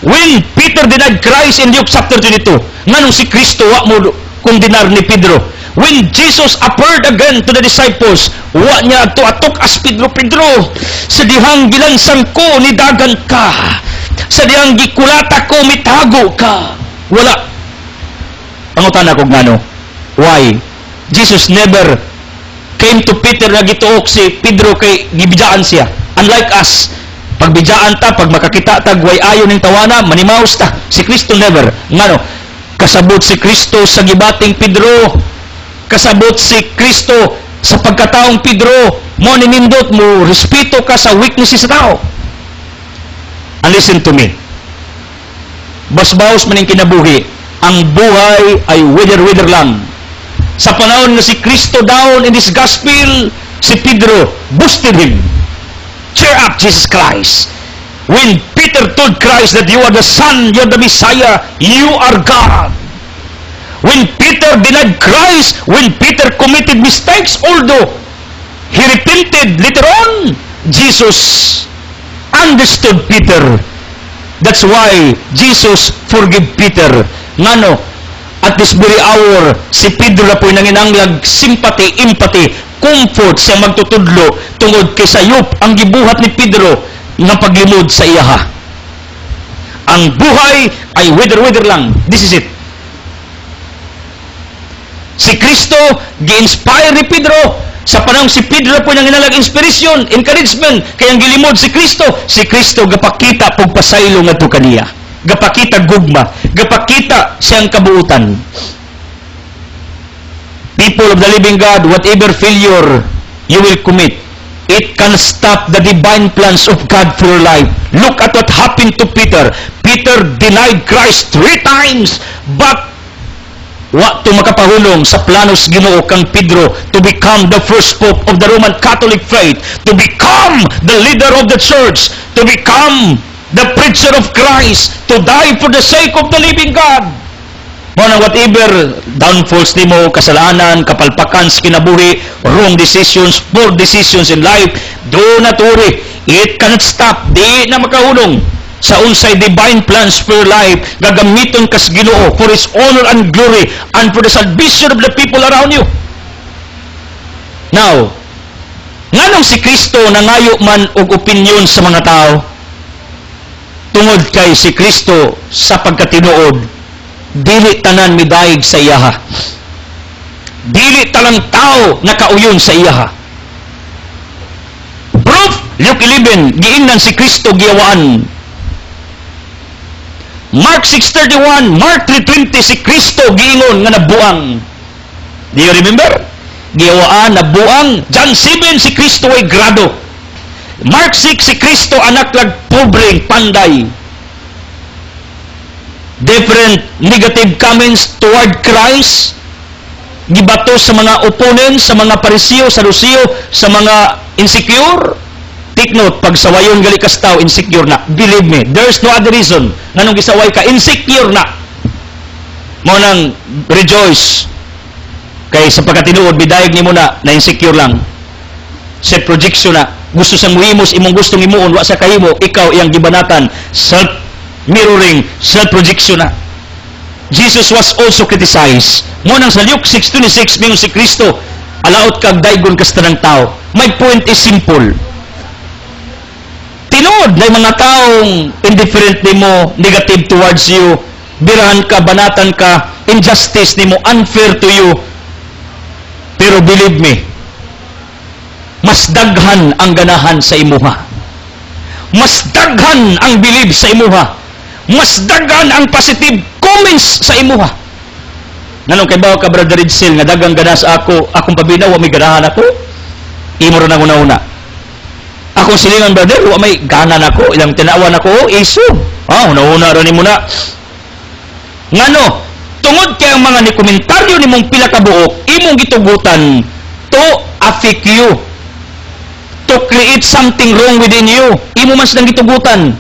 When Peter denied Christ in Luke chapter 22, nganong si Kristo wa mo kondenar ni Pedro. When Jesus appeared again to the disciples, wa niya atok as Pedro, "Pedro, sa dihang gilansang ko, nidagan ka. Sa dihang gikulata ko, mitago ka." Wala. Pangutan ako ngano. Why? Jesus never came to Peter na gituok si Pedro kay gibijaan siya. Unlike us, pag bijaan ta, pag makakita ta, way ayon ning tawana, manimaus ta. Si Kristo never. Ngano? Kasabot si Kristo sa gibating Pedro. Kasabot si Kristo sa pagkataong Pedro. Mo ninindot mo, respeto ka sa weaknesses sa tao. And listen to me. Basbaos man ang kinabuhi, ang buhay ay wither-wither lang. Sa panahon na si Kristo down in this gospel, si Pedro boosted him. Cheer up, Jesus Christ. When Peter told Christ that you are the Son, you are the Messiah, you are God. When Peter denied Christ, when Peter committed mistakes, although he repented later on, Jesus understood Peter. That's why Jesus forgave Peter. Ngano, at this very hour, si Pedro na po'y nanginanglag sympathy, empathy, comfort sa magtutudlo tungod kay sayop ang gibuhat ni Pedro ng paglimod sa iyaha. Ang buhay ay wither-wither lang. This is it. Si Kristo gi-inspire ni Pedro sa panahon si Pedro po nang inalag inspiration, encouragement, kayang gilimod si Kristo gapakita pog pasaylo ngadto kaniya, gapakita gugma, gapakita siyang kabuutan. People of the living God, whatever failure you will commit, it can stop the divine plans of God for your life. Look at what happened to Peter. Peter denied Christ 3 times, but wa to makapahulong sa planos Ginoo kang Pedro to become the first pope of the Roman Catholic faith, to become the leader of the church, to become the preacher of Christ, to die for the sake of the living God. Mo na whatever downfalls nimo, kasalanan, kapalpakan sa kinabuhi, wrong decisions, poor decisions in life, do not worry. It cannot stop. Di na makahulong sa unsay divine plans for your life, gagamiton kas Ginoo for His honor and glory and for the salvation of the people around you. Now, nganong si Kristo nangayo man og opinyon sa mga tao? Tungod kay si Kristo sa pagkatinuod, dili tanan midayeg sa iyaha. Dili talang tao nakauyon sa iyaha. Proof, Luke 11, giingnan si Kristo giyawaan. Mark 6:31, Mark 3:20, si Kristo giingon nga nabuang. Do you remember? Giyawaan, nabuang. John 7, si Kristo ay grado. Mark 6, si Kristo anak lag pobreng panday. Different negative comments toward Christ. Gibato sa mga opponents, sa mga Parisiyo, Sadusiyo, sa mga insecure. Take note, pag sawayon gali kas tao, insecure na. Believe me, there's no other reason. Nganong gisaway ka, insecure na. Mo nang rejoice. Kay sa pagkatinuod, bidayag ni mo na insecure lang. Set projection na. Gusto sang muhimos, imong gustong imuon, wa sa kahimo, ikaw iyang gibanatan. Self-mirroring, self-projection na. Jesus was also criticized. Mo nang sa Luke 6:26, mingon si Kristo, alaot kag daygon kas tanang tao. My point is simple. Tinood na mga taong indifferent nimo, negative towards you, birahan ka, banatan ka, injustice nimo, unfair to you. Pero believe me, mas daghan ang ganahan sa imuha. Mas daghan ang believe sa imuha. Mas daghan ang positive comments sa imuha. Nanong kay bawa ka, Brother Ridsel, nga dagang ganas ako, akong pabinaw, may ganahan ako? Imo rin ang una-una. Ako silingan, brother, wa may gana nako, ilang tinawan ako, iso. Una-una rin mo na. Ngano, tungod kay ang mga ni komentaryo ni mong pila ka buok, imong gitugutan to affect you, to create something wrong within you. Imo man silang gitugutan.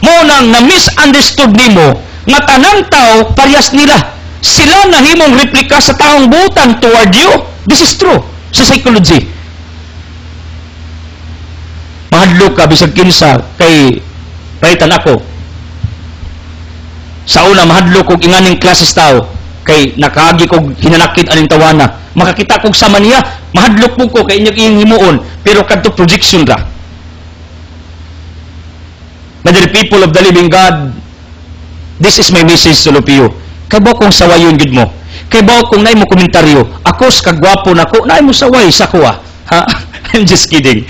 Mo nang na-misunderstood nimo nga tanang tao parehas nila. Sila na himong replika sa taong butan toward you. This is true sa psychology. Mahadlok ka bisag kinsa kay paitan ako. Sa una mahadlok kog inganing klases tao kay nakaagi kog hinanakit aning tawana. Makakita kog sama niya, mahadlok po ko kay inyong himuon, pero kadto projection ra. My dear people of the living God, this is my message to all of you. Kay ba kung sawayon gid mo? Kay ba kung naay mo komentaryo, ako sa kagwapo nako, naay mo saway sa kuha. Ha? I'm just kidding.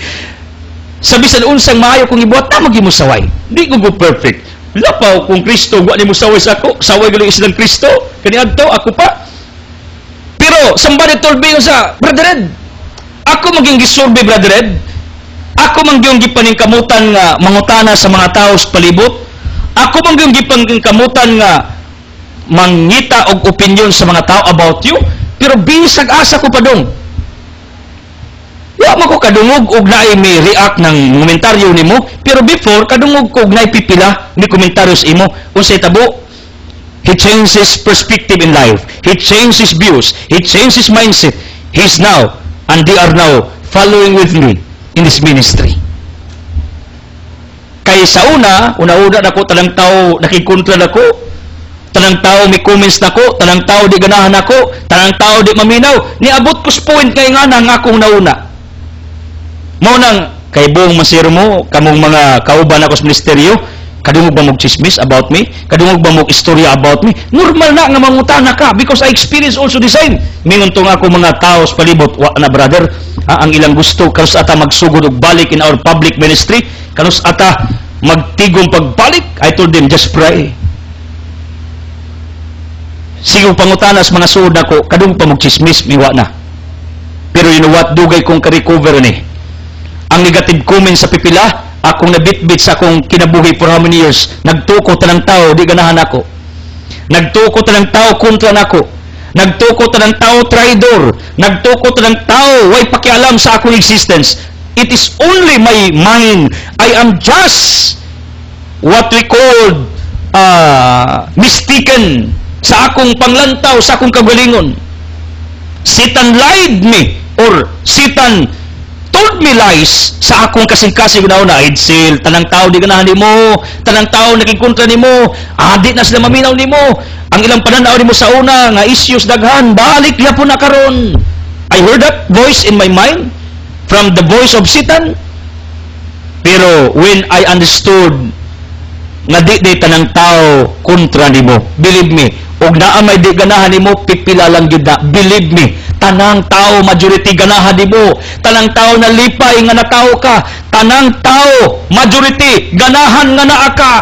Sa bisan unsang maayo kung ibuhat na mo saway. Di ko perfect. Lapaw kung Kristo wa nimo saway sa ako, saway gyud islang Kristo. Kaniadto ako pa. Pero somebody told me sa Brother Ed, ako maging gisurvey Brother Ed. Ako man gyud gipaningkamutan nga mangutana sa mga tawo sa palibot. Ako man gyud gipaningkamutan nga mangita og opinion sa mga tao about you. Pero bisag asa ko pa dong. Wa mo ko kadungog og naay may react ng komentaryo nimo, pero before kadungog ko og naay pipila ni komentaryo sa imo. Unsay tabo? He changed his perspective in life. He changed his views. He changed his mindset. He's now, and they are now, following with me in this ministry. Kaya sa una-una nako tanang tao nakikontra nako. Tanang tao may comments nako, tanang tao di ganahan nako, tanang tao di maminaw. Niabot ko sa point kay nga nang akong nauna. Mao nang kay buong masiro mo, kamong mga kauban ako sa ministeryo, kadungog ba mong chismis about me? Kadungog ba mong istorya about me? Normal na nga mangutana ka because I experience also the same. Mingon tong ako mga tao sa palibot, wa na brother, ang ilang gusto kanus ata magsugod og balik in our public ministry, kanus ata magtigong pagbalik. I told them, just pray. Sige pangutana sa mga suod nako, kadungog pa mong chismis, miwa na. Pero you know what, dugay kong ka-recover ni. Ang negative comment sa pipila, akong nabitbit sa akong kinabuhi for how many years. Nagtuko tanang tao, di ganahan ako. Nagtuko tanang tao kontra nako. Nagtuko tanang tao traidor. Nagtuko tanang tao way pakialam sa akong existence. It is only my mind. I am just what we call mistaken sa akong panglantaw, sa akong kagalingon. Satan lied me or Satan told me lies sa akong kasing-kasing na Edsel, tanang tao di ganahan nimo, tanang tao nakikontra nimo, di na sila maminaw nimo. Ang ilang pananaw nimo sa una nga issues daghan, balik gyapon na karon. I heard that voice in my mind from the voice of Satan. Pero when I understood nga di tanang tao kontra nimo, believe me, og naa may di ganahan nimo, pipila lang gyud na. Believe me, tanang tao majority ganahan nimo. Tanang tao na lipay nga natao ka. Tanang tao majority ganahan nga naa ka.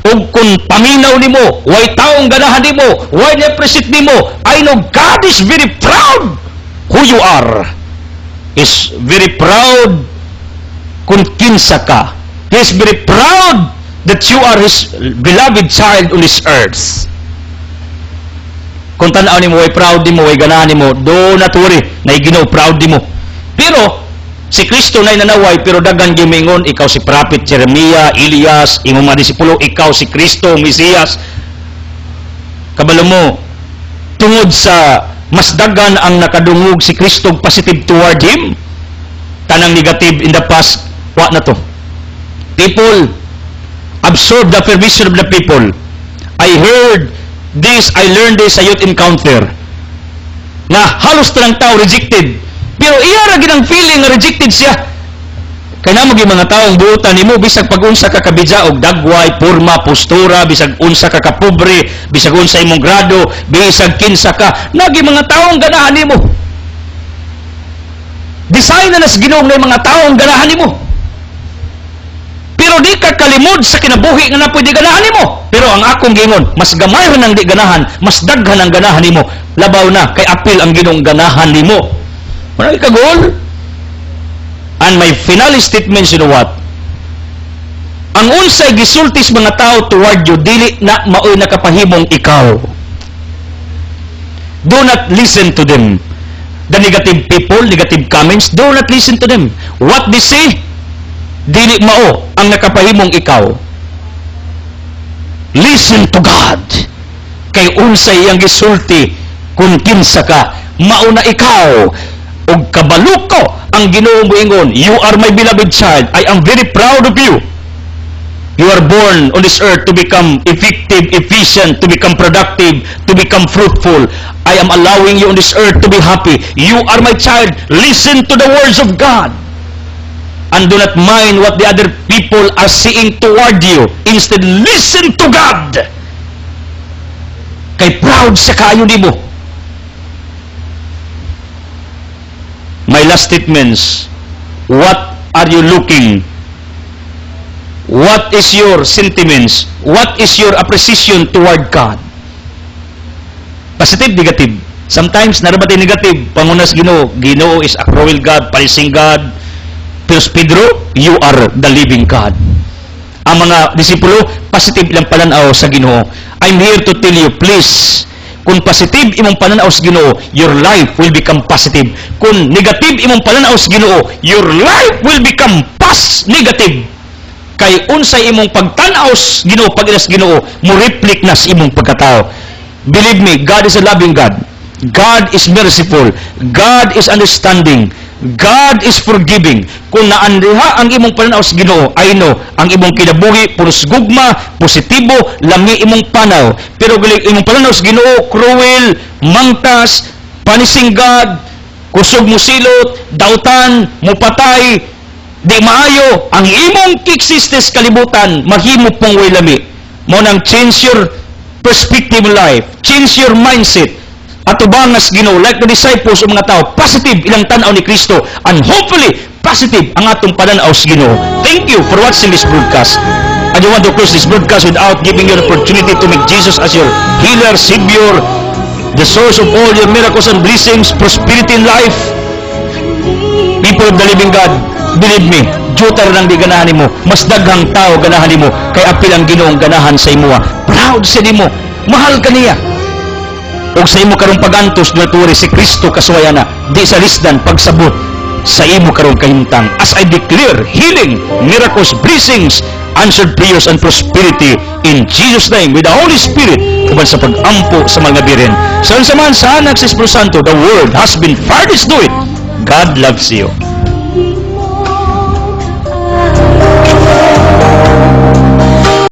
Ug kung paminaw nimo, way taong ganahan nimo, way na-appreciate nimo, I know God is very proud who you are. Is very proud kung kinsa ka. He is very proud that you are His beloved child on this earth. Kung tanaw ni mo, way proud di mo, way ganahan ni mo, do not worry, naiginaw, proud di mo. Pero, si Kristo na nanaway, pero dagan gimingon, ikaw si Prophet Jeremiah, Elias, imong mga disipulo, ikaw si Kristo, Mesiyas. Kabalo mo, tungod sa mas dagan ang nakadungog si Kristo positive toward Him, tanang negative in the past, wa na to. People, absorb the permission of the people. I heard this, I learned this sa youth encounter. Na halos tanang tao rejected. Pero iya ra gid ang feeling nga rejected siya. Kaya na mga taong buutan nimo bisag pag-unsa ka kabidya og dagway, porma, postura, bisag unsa ka kapobre, bisag unsa imong grado, bisag kinsa ka, nagi mga taong ganahan nimo. Design na nas Ginoo nga mga taong ganahan nimo. Pero di ka kalimod sa kinabuhi nga na pwede ganahan nimo. Pero ang akong gingon, mas gamay rin ang di ganahan, mas daghan ang ganahan nimo. Labaw na, kay apil ang Ginoong ganahan nimo. Manay kagol. And my final statement, you know what? Ang unsay gisultis mga tao toward you, dili na maoy nakapahimong ikaw. Do not listen to them. The negative people, negative comments, do not listen to them. What they say, dili mao ang nakapahimong ikaw. Listen to God. Kay unsay iyang gisulti kung kinsa ka, mao na ikaw. Og kabalo ko ang Ginoo moingon, you are my beloved child. I am very proud of you. You are born on this earth to become effective, efficient, to become productive, to become fruitful. I am allowing you on this earth to be happy. You are my child. Listen to the words of God. And do not mind what the other people are saying toward you. Instead, listen to God. Kay proud sa kayo nimo. My last statements. What are you looking? What is your sentiments? What is your appreciation toward God? Positive, negative. Sometimes, narabati negative. Pangunas Ginoo. Ginoo is a cruel God, praising God. Pero Pedro, you are the living God. Ang mga disipulo, positive lang pananaw sa Ginoo. I'm here to tell you, please, kung positive imong pananaw sa Ginoo, your life will become positive. Kung negative imong pananaw sa Ginoo, your life will become negative. Kay unsay imong pagtan-aw sa Ginoo, pag-ilas Ginoo, mo reflect na sa imong pagkatao. Believe me, God is a loving God. God is merciful. God is understanding. God is forgiving. Kung naandiha ang imong pananaw sa Ginoo, I know, ang imong kinabuhi, puros gugma, positibo, lami imong panaw. Pero imong pananaw sa Ginoo, cruel, mangtas, punishing God, kusog mo silot, dautan, mupatay, di maayo, ang imong kiksistes kalibutan, mahimo pong way lami. Mo nang change your perspective in life, change your mindset, at ubangas Ginoo, like the disciples o mga tao, positive ilang tanaw ni Kristo, and hopefully, positive ang atong pananaw sa Ginoo. Thank you for watching this broadcast. I don't want to close this broadcast without giving you an opportunity to make Jesus as your healer, Savior, the source of all your miracles and blessings, prosperity in life. People of the living God, believe me, jutar lang di ganahan mo, mas daghang tao ganahan mo, kay apil ang Ginoong ganahan sa imo. Proud sa nimo, mahal ka niya. O sa imo karong pagantos naturi si Kristo kaswayana, di sa lisdan pagsabot sa imo karong kahimtang. As I declare healing, miracles, blessings, answered prayers and prosperity in Jesus' name with the Holy Spirit uban sa pag-ampo sa mga biren. Sa samahan sa anak sa Espiritu Santo, the world has been furthest to it. God loves you.